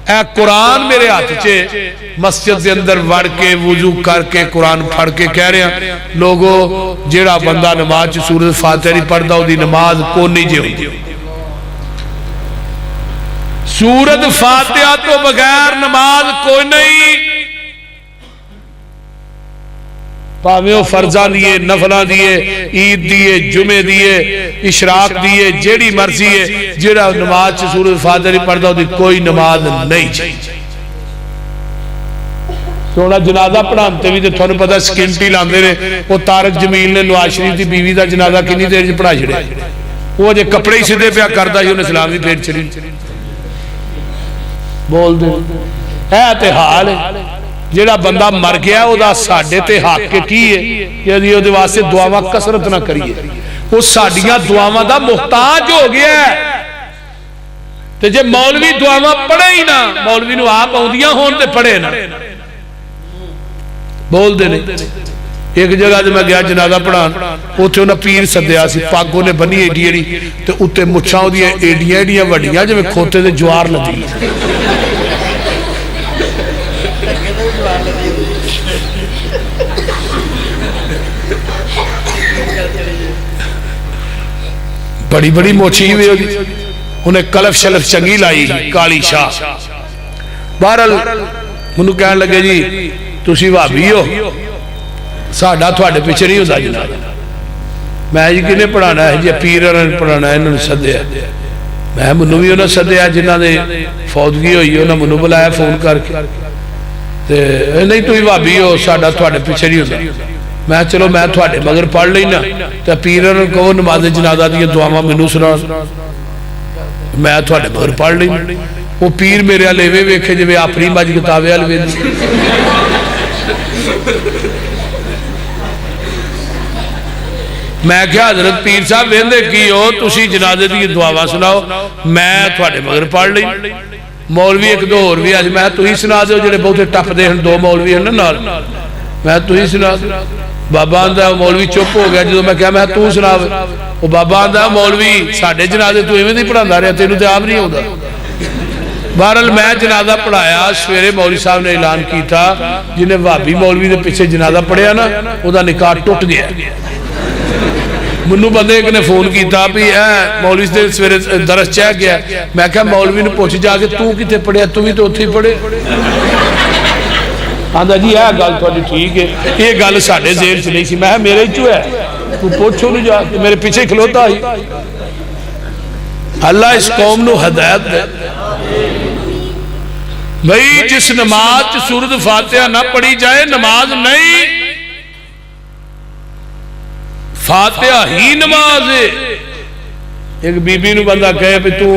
اے قرآن میرے ہاتھ چے مسجد دے اندر وڑ کے وضو کر کے قرآن پڑھ کے کہہ رہے ہیں لوگو جیڑا بندہ نماز سورۃ فاتحہ نہیں پڑھدا او دی نماز کو نہیں جے ہوئی سورۃ فاتحہ تو بغیر نماز کوئی نہیں پاویں وہ فرضاں دیے نفلاں دیے عید دیے جمعے دیے اشراق دیے جیڑی مرضی ہے جیڑا نماز چ سورۃ فاتحہ نہیں پڑھدا او دی کوئی نماز نہیں چاہیے سونا جنازہ پڑھانتے بھی تے تھانوں پتہ سکینٹی لاندے نے وہ طارق جمیل نے نواز شریف دی بیوی دا جنازہ کنی دیر وچ پڑھا چھڑیا وہ جے کپڑے ہی سیدھے پیا کردا ہی انہیں سلام دی پھیر چھڑی بول دے ہے تے حال ہے جیڑا بندہ مر گیا او دا ساڈے تے حق کی ہے کہ دی او دے واسطے دعاواں کثرت نہ کریے وہ ساڈیاں دعاواں دا محتاج ہو گیا ہے تے جے مولوی دعاواں پڑھے ہی نہ مولوی نو آپ آوندیاں ہون تے پڑھے نہ بول دے نہیں ایک جگہ تے میں گیا جنازہ پڑھان اوتھے انہاں پیر سدیا سی پاگوں نے بنی ایڈی ایڈی تے اوتے مچھاں اودیاں ایڈیاں ایڈیاں وڈیاں جویں کھوتے تے جوار لدی بڑی بڑی موچی ہوئی ہوگی انہیں کلف شلف چنگی لائی کالی شاہ بہرحال منو کہنے لگے جی تسی وہابی ہو ساڈا تھوڑے پیچھے نہیں ہوتا جنازہ میں جی کنے پڑھانا ہے جی پیر نے پڑھانا ہے انہوں نے سدیا میں منو بھی انہوں نے سدیا جنہاں نے فوتگی ہوئی انہوں نے منو بلایا فون کر کے نہیں تو وہابی ہو ساڈا تھوڑے پیچھے نہیں ہوتا میں چلو میں تھوڑے مگر پڑھ لینا تو پیروں نے کہو نماز جنازہ دی دعاواں مینوں سنا میں تھوڑے مگر پڑھ لینا وہ پیر میرے والے وے ویکھے جویں اپنی مجھ کتابے والے ویندے میں کیا حضرت پیر صاحب ویندے کی ہو تسی جنازے دی دعاواں سناؤ میں تھوڑے مگر پڑھ لینا مولوی ایک دو اور بھی اج میں تسی سنا دیو جڑے بہتے ٹپ دے ہن دو مولوی ہیں نا نال میں تسی سنا بابا آندا مولوی چپ ہو گیا جدوں میں کہا میں تو سنا وہ بابا آندا مولوی ساڈے جنازے تو ایویں نہیں پڑھاندا رہیا تینوں تے آپ نہیں ہوندا بہرحال میں جنازہ پڑھایا سویرے مولوی صاحب نے اعلان کیتا جنہیں وہابی مولوی دے پیچھے جنازہ پڑھیا نا او دا نکاح ٹوٹ گیا منو بندے ایک نے فون کیتا بھی مولوی دے سویرے درس چہ گیا میں کہا مولوی نے پوچھ جا کے تو کتے پڑھیا تو بھی تو اوتھے ہی پڑھے آندا جی یہ گل تھوڑی ٹھیک ہے یہ گل ساڈے ذہن چ نہیں سی میں میرے چ ہے تو پوچھو نہیں جا کے میرے پیچھے کھلوتا ہی اللہ اس قوم نو ہدایت دے بھئی جس نماز سورۃ فاتحہ نہ پڑھی جائے نماز نہیں فاتحہ ہی نماز ہے ایک بی بی نو بندہ کہے بھی تو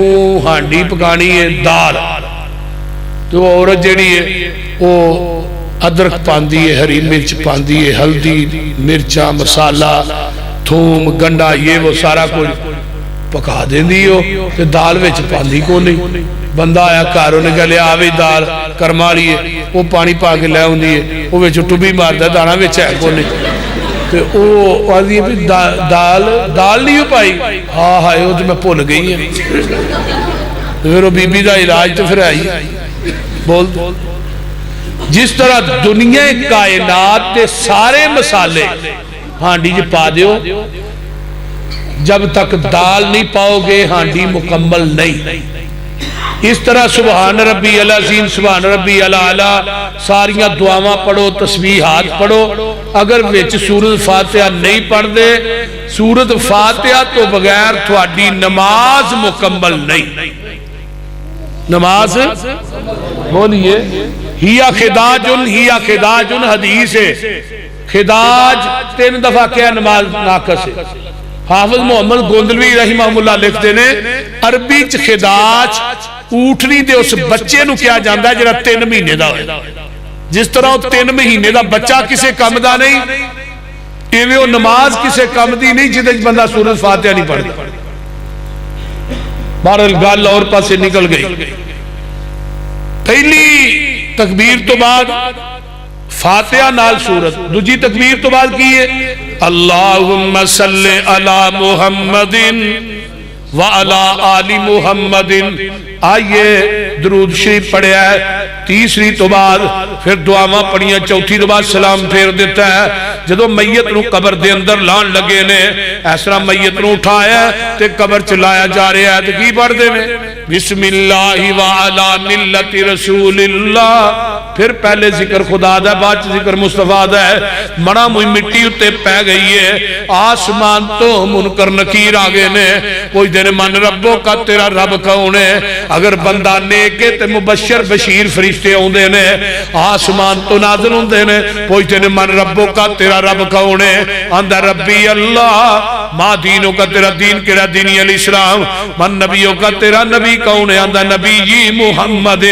ہانڈی پکانی ہے دال تو عورت جیڑی ہے وہ ادرک پاندی ہے ہری مرچ پاندی ہے ہلدی مرچا مسالہ تھوم گنڈا یہ وہ سارا کچھ پکا دیں دی ہو کہ دال ویچ پاندی کو نہیں بندہ آیا کاروں نے کہا لیا آوے دال کرما لیے وہ پانی پا کے لے ہوں دیئے وہ ویچ ٹوبی مارتا ہے دانا ویچ ہے کو نہیں تو وہ آدھی ہے دال نہیں ہو پائی ہاں ہائے وہ تو میں پھول گئی ہے پھر وہ بی بی دا علاج تو پھر آئی بول جس طرح دنیا کائنات کے سارے مسالے ہانڈی جی پا دیو جب تک دال نہیں پاؤ گے ہانڈی مکمل نہیں اس طرح سبحان ربی العظیم سبحان ربی الاعلی ساریاں دعاواں پڑھو تسبیحات پڑھو اگر وچ سورۃ فاتحہ نہیں پڑھ دے سورۃ فاتحہ تو بغیر تھوڑی نماز مکمل نہیں نماز بولیے ہیا خداجن حدیث ہے خداج 3 دفعہ کیا نماز ناقص ہے حافظ محمد گوندلوی رحمہ اللہ لکھتے نے عربی چ خداج اوٹھنی دے اس بچے نو کیا جاندہ ہے جرا 3 مہینے دا ہوئے جس طرح 3 مہینے دا بچہ کسے کم دا نہیں ایویں وہ نماز کسے کم دی نہیں جدے بندہ سورۃ فاتحہ نہیں پڑھ دی بہرحال گل اور پاسے نکل گئی پہلی تکبیر تو بعد فاتحہ نال سورت دوجی تکبیر تو بعد کی ہے اللہم صلی علی محمد وَعَلَىٰ آلِ مُحَمَّدٍ. آئیے درود شریف پڑھیا ہے تیسری تو بعد پھر دعاواں پڑھیاں چوتھی تو بعد سلام پھیر دیتا ہے. جدو میت نو قبر دے اندر لان لگے نے اس طرح میت نو اٹھایا تے قبر چلایا جا رہا ہے تے کی پڑھ دے نے بسم اللہ وعلا ملت رسول اللہ. پھر پہلے ذکر خدا دا بعد ذکر مصطفیٰ دا ہے. مڑا موئی مٹی اتے پہ گئی ہے آسمان تو منکر نکیر آگے نے کوئی دن من ربوں کا تیرا رب کون ہے. اگر بندہ نیکے تے مبشر بشیر فرشتے ہوندے نے آسمان تو نازل ہوندے نے کوئی دن من ربوں کا تیرا رب کون ہے. آندہ ربی اللہ. ما دینوں کا تیرا دین کیڑا دینی الاسلام. من نبیوں کا تیرا نبی کون ہے. آندہ نبی جی محمد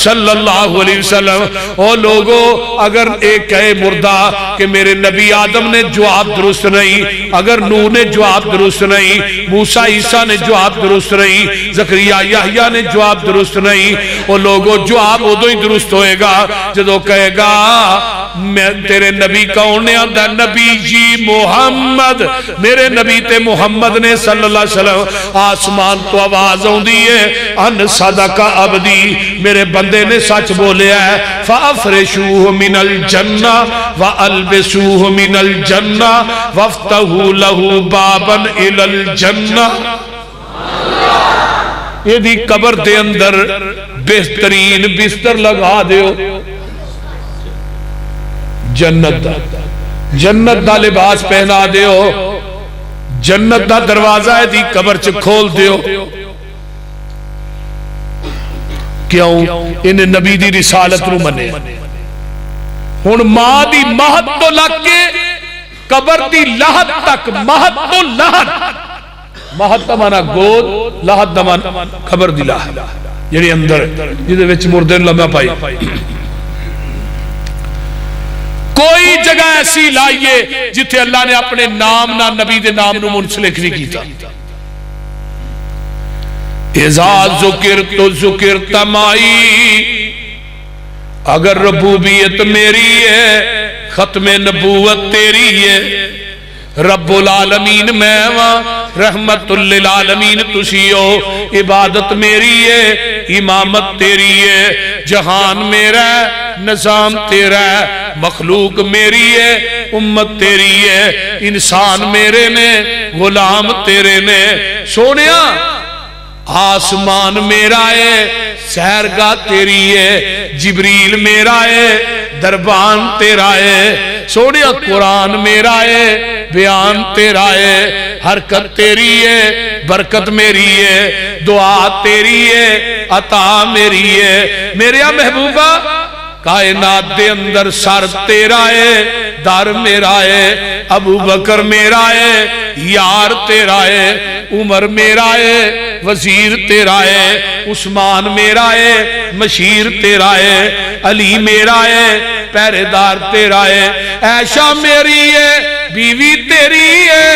صلی اللہ علیہ وسلم. او لوگو اگر ایک کہے مردہ کہ میرے نبی آدم نے جواب درست نہیں, اگر نوح نے جواب درست نہیں, موسیٰ عیسیٰ نے جواب درست نہیں, زکریا یحییٰ نے جواب درست نہیں, او لوگو جواب ادو ہی درست ہوئے گا جدو کہے گا میں تیرے نبی کون نے. آندہ نبی جی محمد. میرے نبی تے محمد نے صلی اللہ علیہ وسلم. آسمان تو آواز ہوں دیئے ان صدق عبدی میرے بندے نے سچ بولے ہے. فَأَفْرِشُوهُ مِنَ الْجَنَّةِ وَأَلْبِسُوهُ مِنَ الْجَنَّةِ وَافْتَحُوا لَهُ بَابًا إِلَى الْجَنَّةِ. یہ دی قبر دے اندر بہترین بستر لگا دیو جنت دا, جنت دا لباس پہنا دیو, جنت دا دروازہ ہے دی قبر چ کھول دیو. کیوں انہیں نبی دی رسالت رو منے. ہن ماں دی مہد تو لگ کے قبر دی لہد تک, مہد تو لہد, مہد دا مانا گود, لہد دا مانا قبر دی لہد یعنی اندر جدے وچ مردے لمحہ پائی. کوئی جگہ ایسی لائیے جتھے اللہ نے اپنے نام نہ نبی دے نام نو منسلک نہیں کیتا. اذا ذکرت ذکرت مائی. اگر ربوبیت میری ہے ختم نبوت تیری ہے. رب العالمین میں وہاں رحمت للعالمین تسی ہو. عبادت میری ہے امامت تیری ہے. جہان میرا ہے نظام تیرا ہے. مخلوق میری ہے امت تیری ہے. انسان میرے نے غلام تیرے نے. سونیا آسمان میرا ہے سہرگاہ تیری ہے. جبریل میرا ہے دربان تیرا ہے. سونیا قرآن میرا ہے بیان تیرا ہے. حرکت تیری ہے برکت میری ہے. دعا تیری ہے عطا میری ہے. میرے محبوبہ کائنات دے اندر سر تیرا ہے در میرا ہے. ابو بکر میرا ہے یار تیرا ہے. عمر میرا ہے وزیر تیرا ہے. عثمان میرا ہے مشیر تیرا ہے. علی میرا ہے پہرے دار تیرا ہے. عائشہ میری ہے بیوی تیری ہے.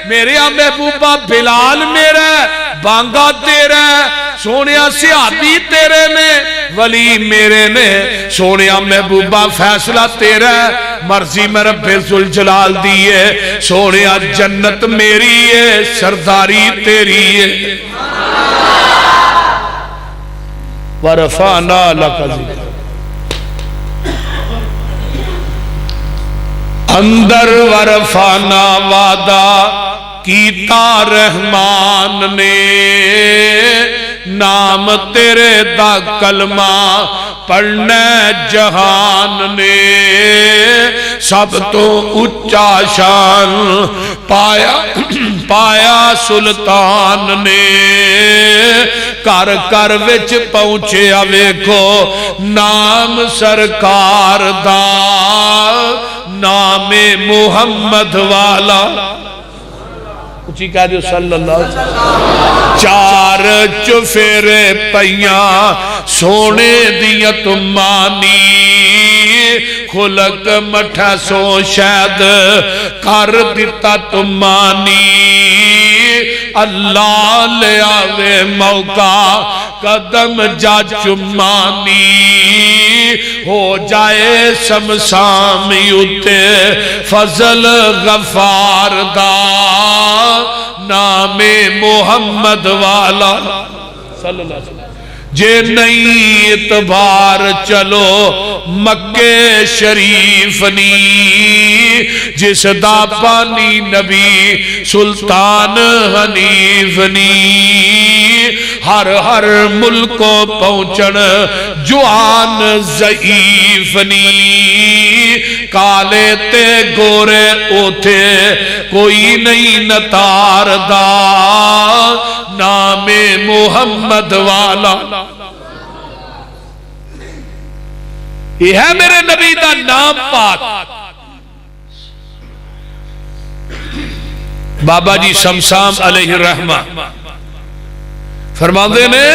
میرے محبوبہ بلال میرا ہے بانگا تیرا ہے. سونیا صحابی تیرے نے ولی میرے نے. سونیا محبوبہ فیصلہ تیرا ہے مرضی میں رب ذوالجلال دی ہے. سونیا جنت میری ہے سرداری تیری ہے. وَرَفَعْنَا لَكَ ذِكْرَكَ. اندر ورفانا وعدہ کیتا رحمان نے. نام تیرے دا کلمہ پڑھنے جہان نے. سب تو اچا شان پایا سلطان نے. کر کر وچ پہنچے ویکھو نام سرکار دا. نام محمد والا اچھی کہہ دیو صلی اللہ علیہ وسلم. چار چفیرے پیاں سونے دیا تمانی. خلق مٹھا سو شاید کر دیتا تمانی. اللہ لے آوے موقع قدم جا چمانی. ہو جائے سمسامی اتے فضل غفار دا. نام محمد والا صلی اللہ علیہ وسلم جے نہیں اعتبار چلو مکے شریف نی جس دا پانی نبی سلطان حنیف نی ہر ہر ملکو پہنچن جوان ضعیف نی کالے تے گورے اوتھے کوئی نہیں نتار دا نام محمد والا یہ ہے میرے نبی دا نام پاک بابا جی شمسام علیہ الرحمہ فرماندے نے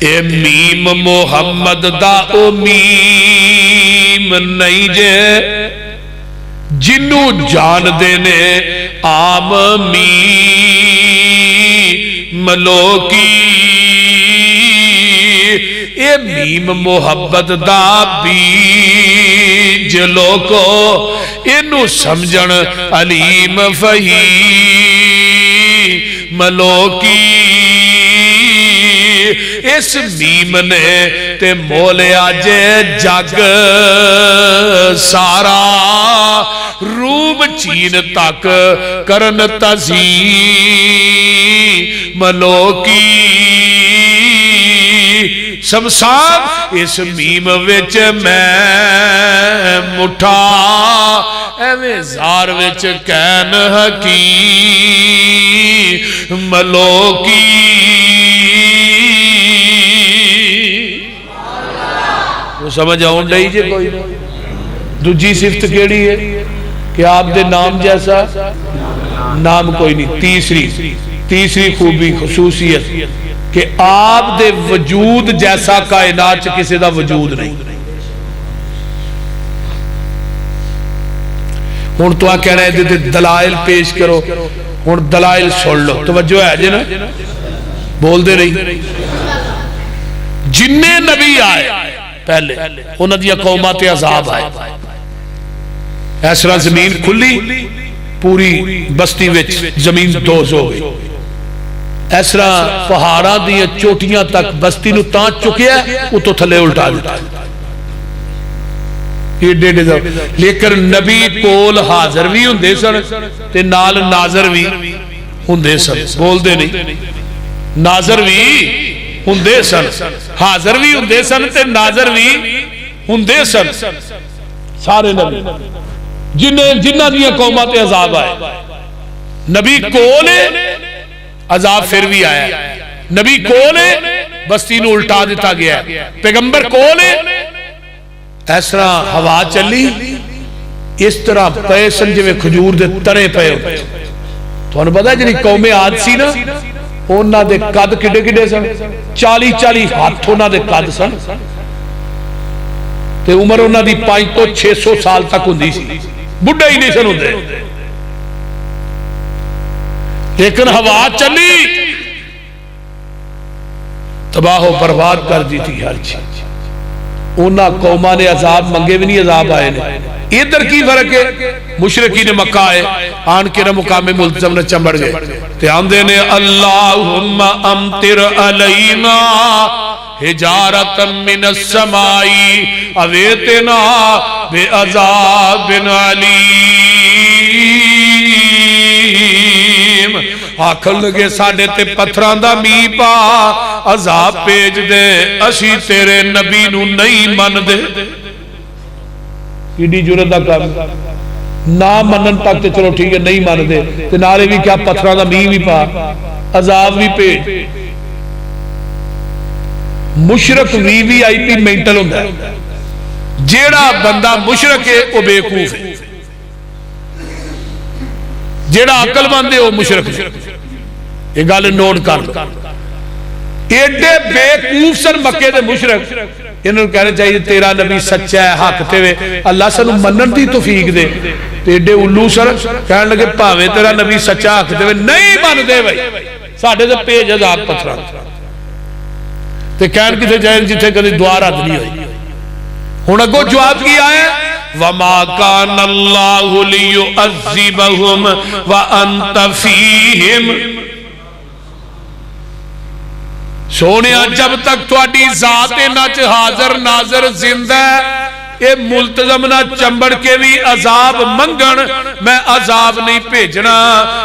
اے میم محمد دا او میم نہیں جے جنو جان دینے عام میم لوکی اے میم محبت دا بیج لوکو انو سمجھن علیم فہیم لوکی اس میم نے تے مولیا جے جگ سارا روم چین تک کرن تزیم لوکی شمسان اس میم وچ میں مٹھا ایویں زار وچ کین حکیم لوکی وہ سمجھ آؤں ڈائی جے کوئی دوجی صفت کیڑی ہے کہ آپ دے نام جیسا نام کوئی نہیں تیسری خوبی خصوصیت کہ آپ دے وجود جیسا کائنات کسی دا وجود نہیں ہون تو آ کہہ رہے ہیں دلائل پیش کرو ہون دلائل سن لو توجہ ہے جی نا بول دے رہی جننے نبی آئے پہلے انہوں دیا قومات عذاب آئے ایسرا زمین کھلی پوری بستی وچ زمین دوز ہو گئی ایسرا پہاڑا دیا چوٹیاں تک بستی نو تانچ چکے ہے وہ تو تھلے الٹا دیتا لیکن نبی کول حاضر بھی ہوں دے سن تے نال ناظر بھی ہوں دے سن بول دے نہیں ناظر بھی ہوں دے سن حاضر بھی ہوں دے سن تے ناظر بھی ہوں دے سن سارے نبی جنہ دیا قومات عذاب آئے نبی کولے عذاب پھر بھی آیا نبی کولے بستی نو الٹا دیتا گیا پیغمبر کولے اس طرح ہوا چلی اس طرح پے سنجے میں کھجور دے ترے پے ہوتے تو انہوں پتا ہے جنہی قوم عاد سی نا انہوں دے قد کڑے کڑے سن 40 ہاتھ انہوں دے قد سن تے عمر انہوں دی 5 تو 600 سال تک ہوندی سی بڑھا ہی نہیں سن ہوندے لیکن ہوا چلی تباہ و برباد کر دی تھی ہر چیز انہاں قوماں نے عذاب منگے بھی نہیں عذاب آئے نے ادھر کی فرق ہے مشرقین مکہ آئے آن کے مقام ملتزم نے چمبڑ گئے تے آندے نے اللہم امطر علینا حجارتا من السمائی اویتنا بے عذاب علیم آکھل لگے ساڑھے تے پتھران دا می پا عذاب پیج دے اسی تیرے نبی نو نہیں من دے ایڈی جرت دا کام نہ منن تک تے چلو ٹھیک ہے نہیں من دے تے نالے بھی کیا پتھران دا می بھی پا عذاب بھی پیج مشرک وی آئی پی مینٹل ہوندہ ہے جیڑا بندہ مشرک ہے وہ بیوقوف ہے جیڑا عقل مند ہے وہ مشرک ہے یہ گل نوٹ کر لو ایڈے بیوقوف سن مکے دے مشرک انہوں کہنے چاہیے تیرا نبی سچا ہے حق تے وے اللہ سنو منن دی توفیق دے ایڈے الو سر کہنے لگے پاوے تیرا نبی سچا حق تے وے نہیں من دے بھائی ساڑھے سے پیج عذاب پتھران تے کہنے کسے جائیں جتھے کدی دعا رد نہیں ہوئی ہن اگوں جواب کی آئے وما کان اللہ لیعذبہم وانت فیہم. سونے جب تک تھوڑی ذات نہ حاضر ناظر زندہ ہے اے ملتزم نہ چمبڑ کے بھی عذاب منگن میں عذاب نہیں بھیجنا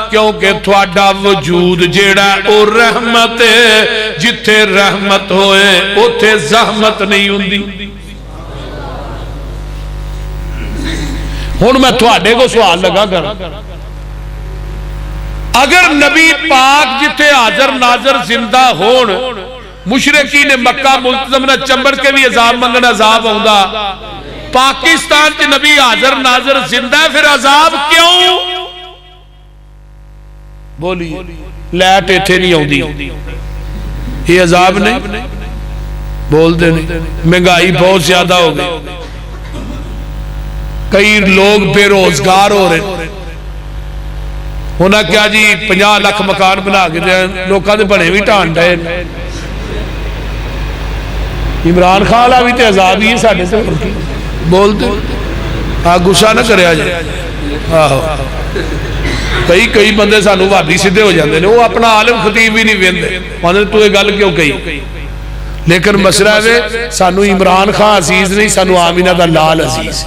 کیونکہ تھوڑا وجود جیڑا او رحمت ہے جتھے رحمت ہوئے اوتھے زحمت نہیں ہوندی. ہن میں تھوڑے کو سوال لگا کر اگر نبی پاک جتھے حاضر ناظر زندہ ہون مشرکین مکہ ملتزم نہ چمبڑ کے بھی عذاب منگن عذاب ہوندا پاکستان کے نبی حاضر ناظر زندہ ہے پھر عذاب کیوں بولی لائٹ ایتھے نہیں ہوندی یہ عذاب نہیں بول دے نہیں مہنگائی بہت زیادہ ہو گئی کئی لوگ بے روزگار ہو رہے ہونا کیا جی 50 لاکھ مکان بنا کے دیں لوکاں دے بنے بھی ٹان ڈے عمران خان والا بھی تے عذاب ہی ساڈے تے بول دے غصہ نہ کریا جائے کئی بندے سانو بھابی سیدھے ہو جاندے نے وہ اپنا عالم خطیب بھی نہیں ویندے مانے تو یہ گل کیوں کہی لیکن مسئلہ ہے سانو عمران خان عزیز نہیں سانو آمینہ دا لال عزیز.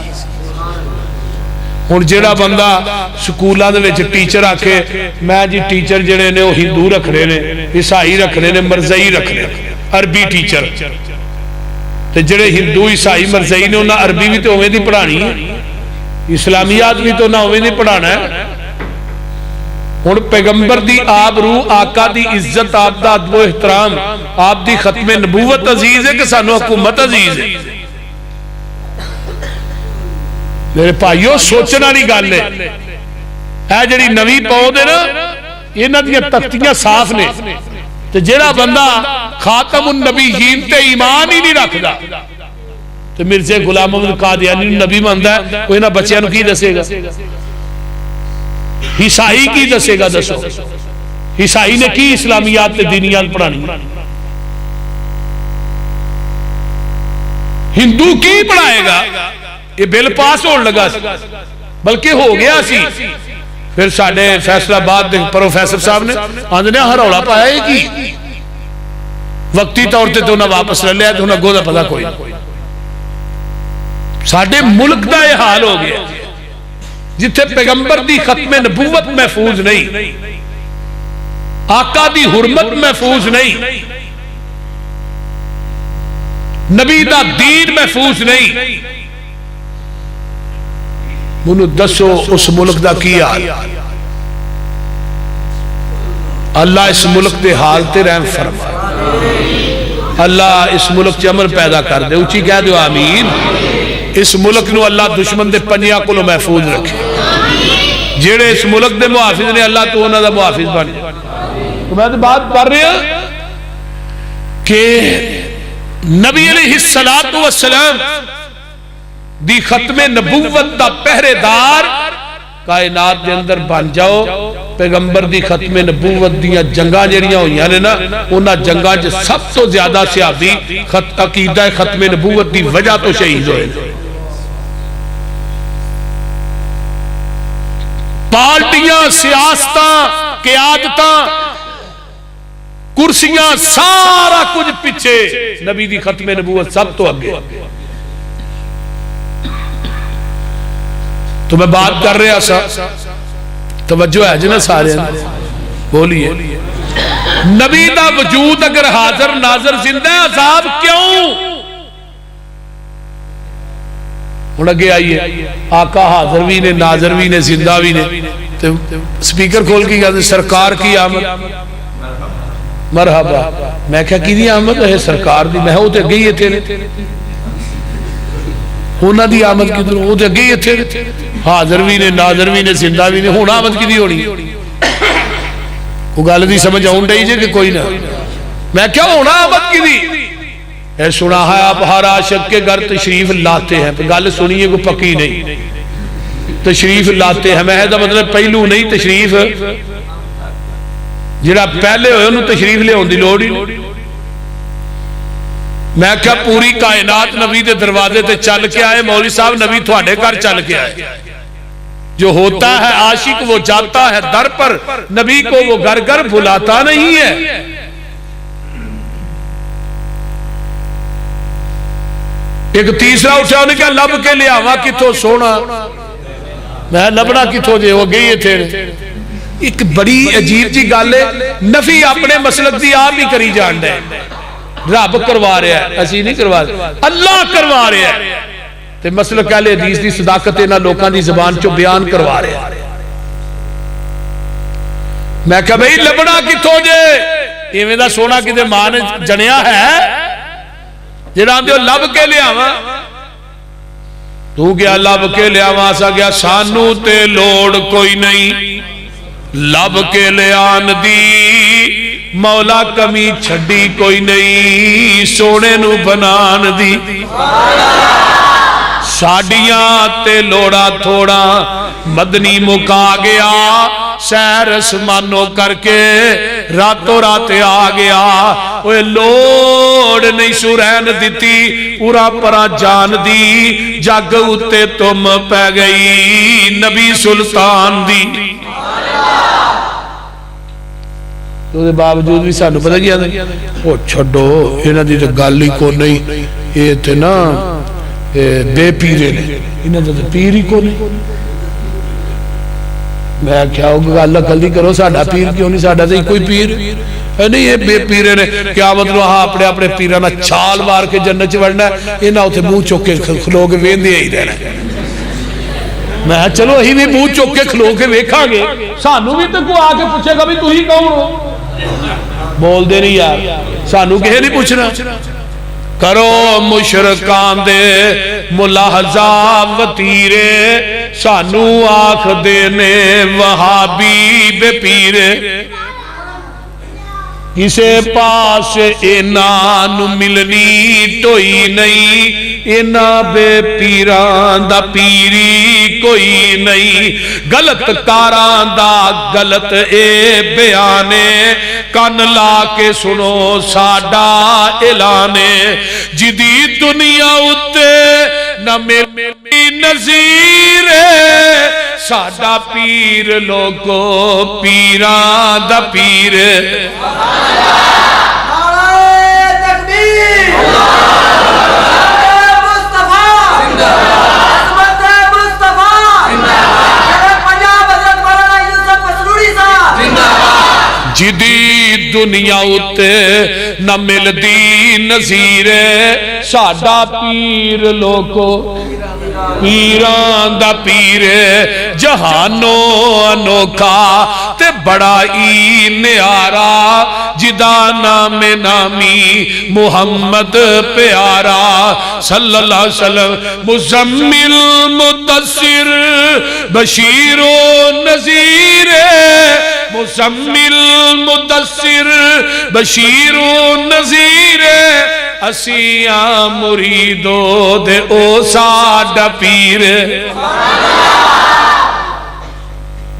ہن جیڑا بندہ سکولاں دے وچ ٹیچر آکھے میں جی ٹیچر جڑے نے وہ ہندو رکھنے نے عیسائی رکھنے نے مرزائی رکھنے عربی ٹیچر تے جڑے ہندو عیسائی مرزائی نے انہاں عربی بھی تو اوویں دی پڑھانی ہے اسلامیات بھی تو نہ اوویں دی پڑھانا ہے. ہن پیغمبر دی آبرو آقا دی عزت آپ دا ادب و احترام آپ دی ختم نبوت عزیز ہے کہ سانو حکومت عزیز ہے. میرے بھائیو سوچنا نہیں گل ہے اے جڑی نویں پود ہے نا انہاں دی تختیاں صاف نے تے جیڑا بندہ خاتم النبیین تے ایمان ہی نہیں رکھدا تے مرزا غلام محمد قادیانی نبی مندا ہے کوئی نہ بچیاں نوں کی دسے گا عیسائی کی دسے گا دسو عیسائی نے کی اسلامیات تے دینیات پڑھانی ہندو کی پڑھائے گا یہ بل پاس ہونے لگا بلکہ ہو گیا سی پھر ساڑھے فیصلہ آباد پروفیسر صاحب نے آندھنے ہروڑا پایا ہے کی وقتی طور تے تو نہ واپس لے لیا تو نہ گو دا پتا کوئی ساڑھے ملک دا یہ حال ہو گیا جتھے پیغمبر دی ختم نبوت محفوظ نہیں آقا دی حرمت محفوظ نہیں نبی دا دین محفوظ نہیں منو دسو اس ملک دا کیا اللہ اس ملک دے حال تے رحم فرما اللہ اس ملک چ امن پیدا کر دے اونچی کہہ دو آمین اس ملک نو اللہ دشمن دے پنیاں کو محفوظ رکھے جیڑے اس ملک دے محافظ نے اللہ تو انہاں دا محافظ بن جائے. تو میں تو بات کر رہا کہ نبی علیہ السلام دی ختم نبوت دا پہرے دار کائنات دے اندر بن جاؤ پیغمبر دی ختم نبوت دیاں جنگاں جڑیاں ہوئیاں نے نا انہاں جنگاں جو سب تو زیادہ صحابی عقیدہ ختم نبوت دی وجہ تو شہید ہوئے پارٹیاں سیاستاں قیادتاں کرسیاں سارا کچھ پیچھے نبی دی ختم نبوت سب تو آگے. تو میں بات کر رہا سا توجہ ہے جنہ سارے بولیے نبی دا وجود اگر حاضر ناظر زندہ ہے عذاب کیوں ہن اگے آئیے آقا حاضر بھی نے ناظر بھی نے زندہ بھی نے سپیکر کھول کے کہتے سرکار کی آمد مرحبا میں کہا کی دی آمد ہے سرکار دی میں ہوتے گئی ہے تیرے ہونا دی آمد کی در ہوتے گئی ہے تیرے حاضر بھی نے ناظر بھی نے زندہ بھی نے ہونا آمد کی دی ہونی وہ گالہ دی سمجھ آؤں ڈائی جے کہ کوئی نہ میں کیا ہونا آمد کی دی اے سنا ہے آپ ہر عاشق کے گھر تشریف لاتے ہیں گالہ سنیے کو پکی نہیں تشریف لاتے ہیں میں دا مطلب پہلو نہیں تشریف جڑا پہلے ہوئے انہوں تشریف لے ہوں دی لوڑی میں کیا پوری کائنات نبی دے دروازے تے چل کے آئے، مولوی صاحب نبی تھوڑے گھر چل کے آئے. جو ہوتا ہے عاشق وہ جاتا ہے در پر، نبی کو وہ گھر گھر بلاتا نہیں ہے. ایک تیسرا اٹھا، انہیں کہا لب کے لے آوا کتوں سونا. میں لبنا کتوں جے ہو گئی تھے. ایک بڑی عجیب جی گل ہے، نفی اپنے مسلک دی آپ ہی کری جان دے. رب کروا رہا ہے، اسی نہیں کروا رہے، اللہ کروا رہا ہے. تے مسلک اہل حدیث دی صداقت انہاں لوکاں دی زبان چوں بیان کروا رہا ہے. میں کہا بھئی لبنا کتوں جے، ایویں دا سونا کتے ماں نے جنیا ہے جڑا آندے لب کے لے آواں. تو گیا لب کے لے آواں، سا گیا سانو تے لوڑ کوئی نہیں لب کے لے آن دی، مولا کمی چھڑی کوئی نہیں سونے نو بنان دی. ساڑیاں تے لوڑا تھوڑا مدنی مکا گیا، سیر اسمانوں کر کے راتوں رات آ گیا. اوے لوڑ نہیں سورین دیتی، پورا پرا جان دی، جگ اتے تم پہ گئی نبی سلطان دی. تو دے باوجود بھی سانو پتہ کیا تھا، وہ چھڑو انہاں دی تے گل ہی کو نہیں، یہ تے نا بے پیرے نے، انہاں دا تے پیر ہی کو نہیں. میں کیا ہوگا اللہ کلی کرو، ساڑھا پیر کیوں نہیں، ساڑھا تے کوئی پیر نہیں، یہ بے پیرے نے. کیا مطلب ہاں اپنے اپنے پیرانا چھال مار کے جنت وڑنا ہے، انہاں اتھے منہ چوک کے کھلو کے ویندے ہی رہنا ہے. میں چلو ہی بھی منہ چوک کے کھلو کے ویکھاں گے، سانو بھی تے کوئی آ کے پوچھے گا بھی تو ہی کون ہو. بول دے نہیں یار، سانو کہے نہیں پوچھنا. کرو مشرکان دے ملاحظہ وطیرے، سانو آخ دینے وہابی بے پیرے. کسے پاس اینان ملنی ٹوئی نہیں، اینا بے پیران دا پیری کوئی نہیں. غلط کاران دا غلط اے بیانے، کان لا کے سنو ساڈا اعلانے. جدید دنیا اتے نہ میری نظیر، ساڈا پیر لوگو پیران دا پیر. جدید دنیا اتے نہ ملدی نظیر، ساڈا پیر لوگو پیران دا پیر. جہانو انوکھا تے بڑا ای نیارا، جدا نام نامی محمد پیارا صلی اللہ علیہ وسلم. مزمل مدثر بشیر و نذیر، مزمل مدثر بشیر و نذیر، اسیاں مریدو دے او ساڈا پیر.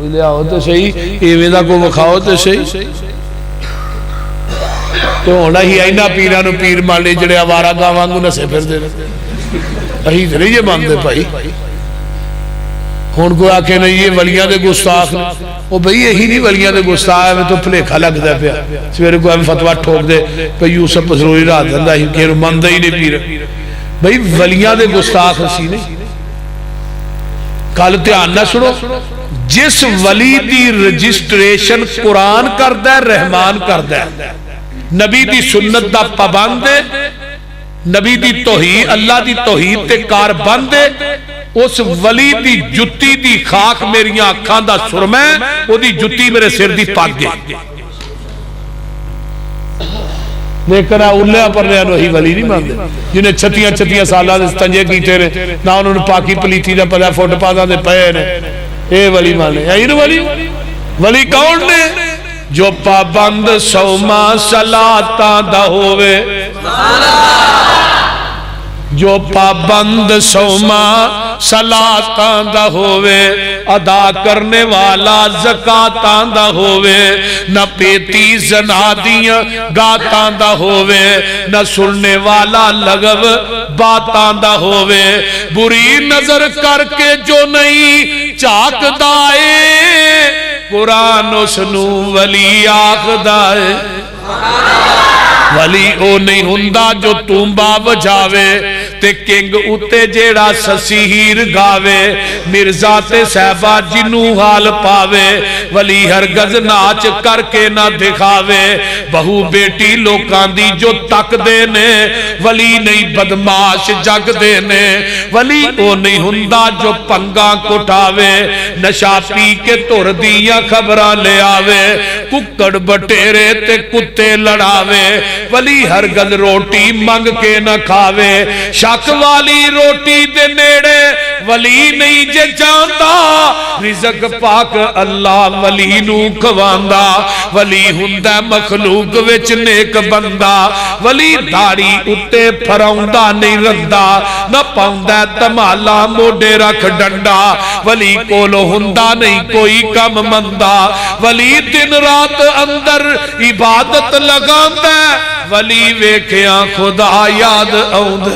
لے آؤ تو صحیح، ایویں دا کو وکھاؤ تو صحیح. تو ہونا ہی اینا پیرانو پیر مانے جڑے آوارا گاوانگو نسے پھر دے اہی تھے نہیں یہ مانتے بھائی. ہون کو آکے نہیں یہ ولیاں دے گستاخ، وہ بھئی یہی نہیں ولیاں دے گستاخ ہے، میں تو پھلیکھا لگ دے پیا. سویرے کو ہمیں فتوہ ٹھوک دے کہ یوسف پسروری رات دندہ ہی کہ مندہ ہی نہیں پیر. بھئی ولیاں دے گستاخ اسی نہیں. کل دھیان نہ سنو، جس ولی دی رجسٹریشن قرآن کردہ رحمان کردہ، نبی دی سنت دا پابند، نبی دی توحید اللہ دی توحید تے کار بند، اس ولی دی جتی دی خاک میریاں اکھان دا سرمہ، وہ دی جتی میرے سر دی پاک گئی. لیکن اللہ پر رہا نوہی ولی نہیں ماندے جنہیں چھتیاں سالہ دے ستنجے کیتے رہے، نہ انہوں نے پاکی پلیتی نہ پڑھا فوٹ پادا دے پہے نے. اے ولی مانے یہی نو ولی کون نے؟ جو پابند سوما صلاتاں دا ہوئے، جو پابند سوما سلاتاں دا ہووے، ادا کرنے والا زکاتاں دا ہووے، نہ پیتی زنا دیاں گاتاں دا ہووے، نہ سننے والا لغو باتاں دا ہووے، بری نظر کر کے جو نہیں چاک دائے، قرآن اس نو ولی آخدا ہے۔ ولی او نہیں ہندہ جو تُمبا بجاوے تے کنگ اتے جیڑا سسی ہیر گاوے، مرزا تے صحبہ جنو حال پاوے، ولی ہرگز ناچ کر کے نہ دکھاوے، بہو بیٹی لوکاں دی جو تک دینے، ولی نہیں بدماش جگ دینے، ولی او نہیں ہندہ جو پنگاں کٹاوے، نشا پی کے تور دیاں خبراں لے آوے، ککڑ بٹیرے تے کتے لڑاوے، ولی ہرگز روٹی منگ کے نہ کھاوے، شک والی روٹی دے نیڑے ولی نہیں جے جاندا، رزق پاک اللہ ولی نو کھواندا، ولی ہندہ مخلوق وچ نیک بندہ، ولی داڑی اتے پھراؤندا نہیں رندا، نہ پاؤندہ تمالا موڈے رکھ ڈنڈا، ولی کولو ہندہ نہیں کوئی کم مندہ، ولی دن رات اندر عبادت لگاندہ، ولی ویکھیاں خدا یاد آؤند۔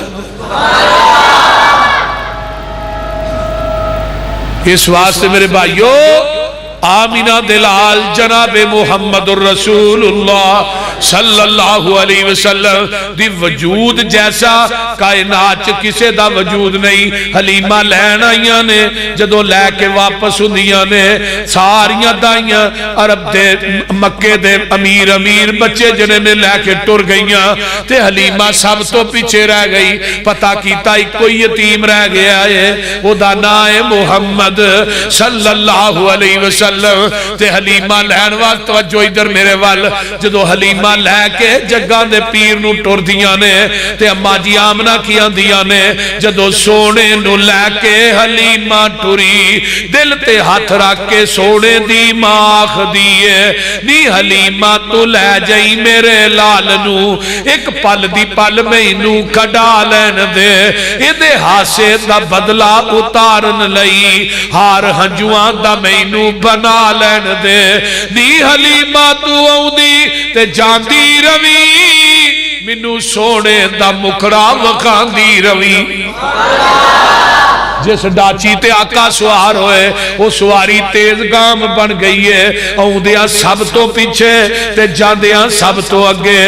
اس واسطے میرے بھائیو، آمینہ دلال جناب محمد الرسول اللہ صلی اللہ علیہ وسلم دی وجود جیسا کائنات کسے دا وجود نہیں۔ حلیمہ لین آئیاں نے، جدو لے کے واپس ہندیاں نے، ساریاں دائیاں عرب دے مکے دے امیر بچے جنہیں نے لے کے ٹر گئیاں، تے حلیمہ سب تو پیچھے رہ گئی، پتہ کیتا ایک کوئی یتیم رہ گیا ہے، وہ دا نائے محمد صلی اللہ علیہ وسلم، تے حلیمہ لین وقت توجہ ادھر میرے وال، جدو حلیمہ لے کے جگہ دے پیر نو ٹر دیاں نے، تے اماں جی آمنہ کیاں دیاں نے، جدو سونے نو لے کے حلیمہ ٹری، دل تے ہاتھ رکھ کے سونے دی ماخ دیئے، نی حلیمہ تو لے جائی میرے لال نو، ایک پل دی پل میں نو کھڑا لین دے، ایدے ہاسے دا بدلہ اتارن لئی، ہار ہنجوان دا میں نو بنا لین دے، نی حلیمہ تو آؤں دی تے جاندی روی، منو سونے دا مکڑا وکھان دی روی۔ جس ڈاچی تے آقا سوار ہوئے، وہ سواری تیز گام بن گئی ہے، آؤندیاں سب تو پیچھے تے جاندیاں سب تو اگے۔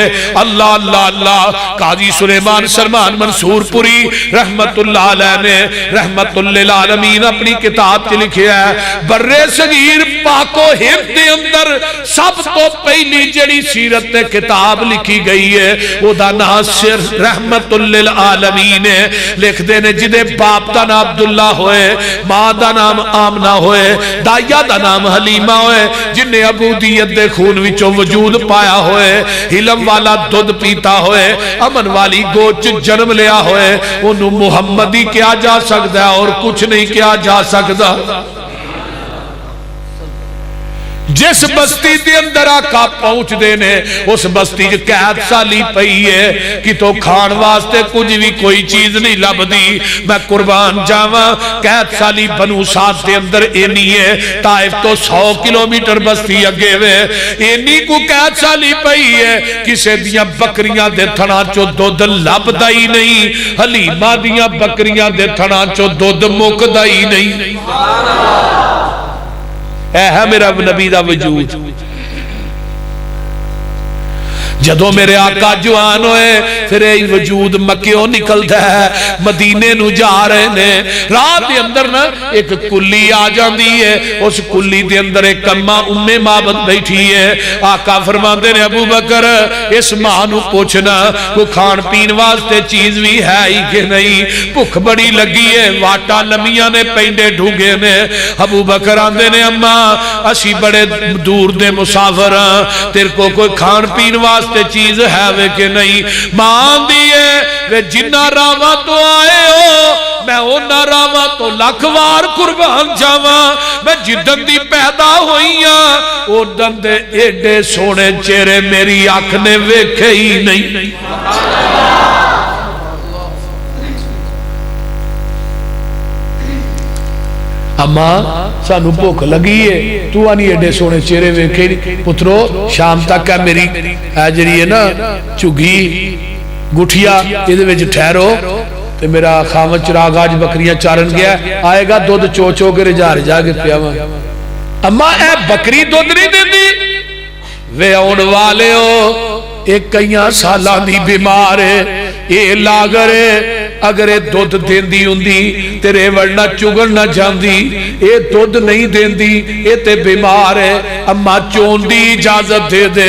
اللہ اللہ اللہ، قاضی سلیمان سلمان منصور پوری رحمت اللہ علیہ نے رحمت للعالمین اپنی کتاب تے لکھیا ہے، برے صغیر پاک و ہند دے اندر سب تو پہلی جڑی سیرت تے کتاب لکھی گئی ہے، وہ دا ناصر رحمت للعالمین لکھ دینے، جدے باپ دا نام عبداللہ ہوئے، ماں دا نام آمنہ ہوئے، دائیا دا نام حلیمہ ہوئے، جنہیں عبودیت دے خون وچوں وجود پایا ہوئے، علم والا دودھ پیتا ہوئے، امن والی گوچ جنم لیا ہوئے، انہوں محمدی کیا جا سکتا ہے اور کچھ نہیں کیا جا سکتا۔ جس بستی دے اندر آقا پہنچ دینے، اس بستی جو قید سالی پئی ہے کہ تو کھان واسطے کچھ بھی کوئی چیز نہیں لب دی، میں قربان جاواں، قید سالی بنو سعد دے اندر اینی ہے، طائف تو 100 کلومیٹر بستی اگے وے، اینی کو قید سالی پئی ہے، کسے دیاں بکریاں دے تھنا چو دودھ لب دائی نہیں، حلیمہ دیاں بکریاں دے تھنا چو دودھ مک دائی نہیں۔ اے ہے میرا نبی دا وجود۔ جدو میرے آقا جوان ہوئے پھر ای وجود مکیوں نکلتا ہے مدینے نو جا رہے نے رات دے اندر نا ایک کلی آ جاندی ہے اس کلی دے اندر ایک اماں ام مابد بیٹھی ہے آقا فرماندے نے ابو بکر اس ماں نو پوچھنا کو کھان پین واسطے چیز بھی ہے ہی کہ نہیں بھوک بڑی لگی ہے واٹا لمیاں نے پینڈے ڈھونگے نے ابو بکر آندے نے اماں اسی بڑے دور دے مسافر تیر کو کوئی کھان پین واسطے چیز ہے وہ کہ نہیں مان دیئے وہ جنہ راوہ تو آئے ہو میں اونا راوہ تو لکھوار قربان جاواں میں جدن دی پیدا ہوئیاں او دن دے ایڈے سونے چہرے میری آنکھ نے ویکھے ہی نہیں اما سانو بھوک لگی ہے تو آنی ایڈے سونے چہرے ویکھے پترو شام تک ہے میری جڑی ہے نا چگھی گٹھیا یہ وچ ٹھہرو تے میرا خامد چراغ آج بکریاں چارن گیا آئے گا دودھ چو چو کے رجا رجا کے پیاواں اما اے بکری دودھ نہیں دیندی وے آن والے ہو ایک کئیاں سالاں دی بیمار ہے اے لاگر ہے اگر اے دودھ دیندی ہوندی تیرے ورنہ چگن نہ جاندی اے دودھ نہیں دیندی اے تے بیمار ہے اما چون دی اجازت دے دے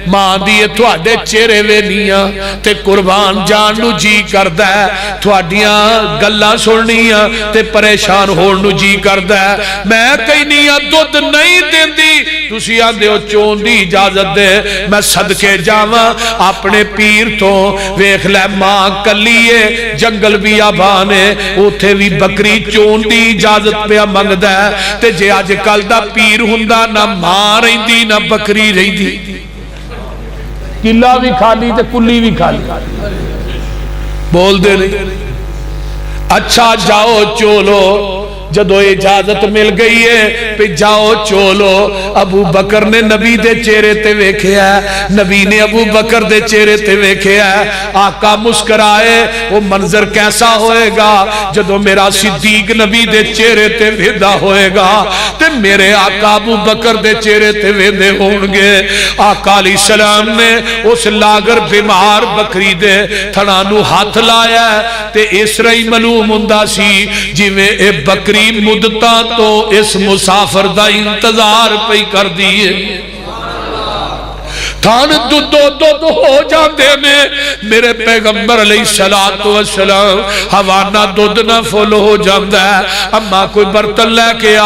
ماں دیئے تھوڑے چہرے وینیاں تے قربان جان نو جی کردہ ہے تھوڑیاں گلہ سننیاں تے پریشان ہون نو جی کردہ ہے میں کئی نیاں دودھ نہیں دیندی تسی آندے ہو چون دی اجازت دے میں صدقے جاواں اپنے پیر تو ویکھ لے ماں کلیے جنگل بھی آبانے اوتھے بھی بکری چون دی اجازت پہ منگ دے تے جے آج کل دا پیر ہندہ نہ ماں رہندی نہ بکری رہندی قلعہ بھی کھالی تے کلی بھی کھالی بول دے نہیں اچھا جاؤ چولو جدو اجازت مل گئی ہے پہ جاؤ چولو ابو بکر نے نبی دے چہرے تے ویکھے ہے نبی نے ابو بکر دے چہرے تے ویکھے ہے آقا مسکرائے وہ منظر کیسا ہوئے گا جدو میرا صدیق نبی دے چہرے تے ویدہ ہوئے گا تے میرے آقا ابو بکر دے چہرے تے ویدے ہونگے آقا علیہ السلام نے اس لاگر بیمار بکری دے تھنانو ہاتھ لایا تے اس رہی معلوم ہندہ سی جی میں اے بکری مدتا تو اس مسافر دا انتظار پہ کر دیئے تھان دو ہو جاندے میں میرے پیغمبر علیہ السلام حوانہ دودنا فل ہو جاندہ ہے اما کوئی برتن لے کے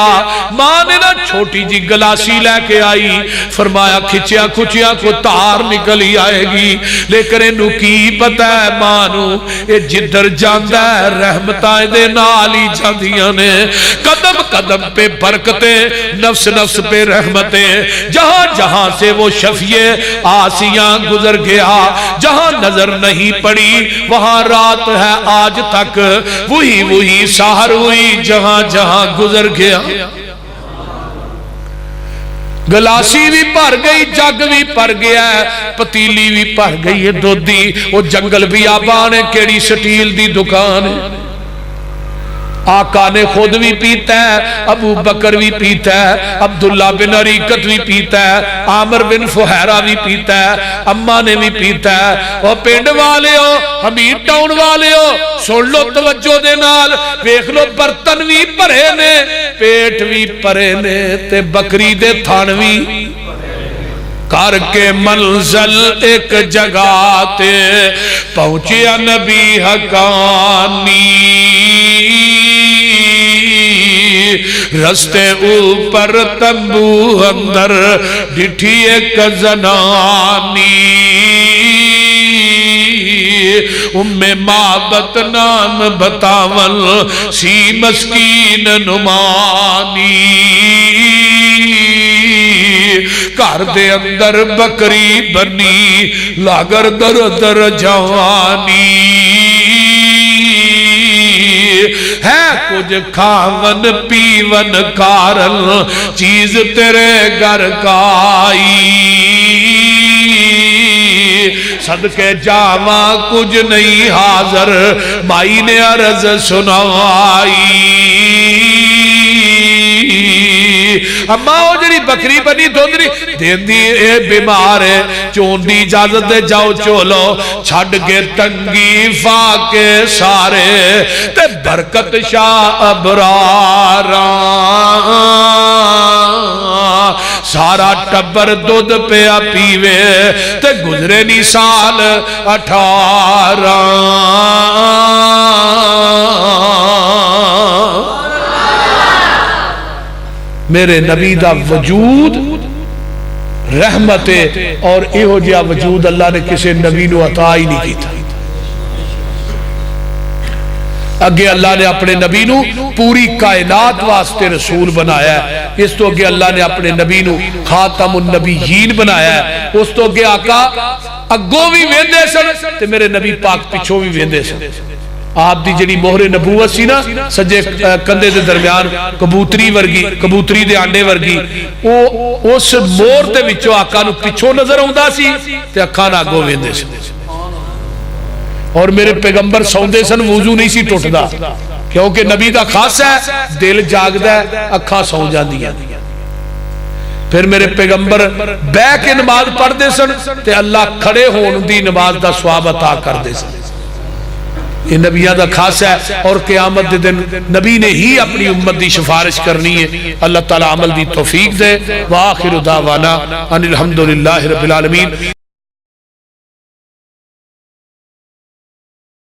ماں نے نا چھوٹی جی گلاسی لے کے آئی فرمایا کھچیاں کھچیاں کو تار نکلی آئے گی لیکن انہوں کی پتہ ہے مانو اے جدر جاندہ ہے رحمتائیں دے نالی جاندیاں نے قدم قدم پہ برکتیں نفس نفس پہ رحمتیں جہاں جہاں سے وہ شفیع آسیاں گزر گیا جہاں نظر نہیں پڑی وہاں رات ہے آج تک وہی سحر ہوئی جہاں جہاں گزر گیا گلاسی بھی پھر گئی جگ بھی پھر گیا پتیلی بھی پھر گئی ہے دودھی وہ جنگل بھی آبان ہے کیڑی سٹیل دی دکان ہے آقا نے خود بھی پیتا ہے ابو بکر بھی پیتا ہے عبداللہ بن عریقت بھی پیتا ہے عامر بن فہیرہ بھی پیتا ہے اممہ نے بھی پیتا ہے اور پینڈ والے ہو حمید ٹاؤن والے ہو سن لو توجہ دے نال ویکھ لو برتن بھی پرے نے پیٹ بھی پرے نے تے بکری دے تھان بھی کر کے منزل ایک جگہ تے پہنچیا نبی حقانی رستے اوپر تنبو اندر ڈٹھی ایک زنانی ام معبد نام بتاول سی مسکین نمانی گھر دے اندر بکری بنی لاگر در در جوانی ہے کچھ کھاون پیون کارل چیز تیرے گھر کائی صدقے جاواں کچھ نہیں حاضر مائی نے عرض سنائی اما ہو جڑی بکری بنی دھندری دین دی اے بیمار ہے چون دی اجازت دے جاؤ چولو چھڑ کے تنگی فاکے سارے تے برکت شاہ ابرارا سارا ٹبر دودھ پیا پیوے تے گزرے نی سال 18 میرے نبی دا وجود رحمت اور ایہو جیا وجود اللہ نے کسے نبی نو عطا ہی نہیں کیتا اگے اللہ نے اپنے نبی نو پوری کائنات واسطے رسول بنایا ہے اس تو اگے اللہ نے اپنے نبی نو خاتم النبیین بنایا ہے اس تو اگے آقا اگوں بھی ویندے سن تے میرے نبی پاک پچھوں بھی ویندے سن آپ دی جڑی مہر نبوت سی نا سجے کندھے دے درمیان کبوتری ورگی، کبوتری دے آنڈے ورگی، اس مور دے وچوں آقا نو پچھوں نظر آوندا سی تے اکھاں نال اگوں ویندے سی۔ اور میرے پیغمبر سوندے سن وضو نہیں سی ٹوٹدا، کیونکہ نبی دا خاص ہے دل جاگدا ہے اکھاں سو جاندیاں۔ پھر میرے پیغمبر بہ کے نماز پڑھدے سن تے اللہ کھڑے ہون دی نماز دا ثواب عطا کردے سن۔ یہ نبیہ دا خاص ہے، اور قیامت دے دن نبی نے ہی اپنی امت دی سفارش کرنی ہے۔ اللہ تعالی عمل دی توفیق دے۔ وآخر دعوانا ان الحمدللہ رب العالمین۔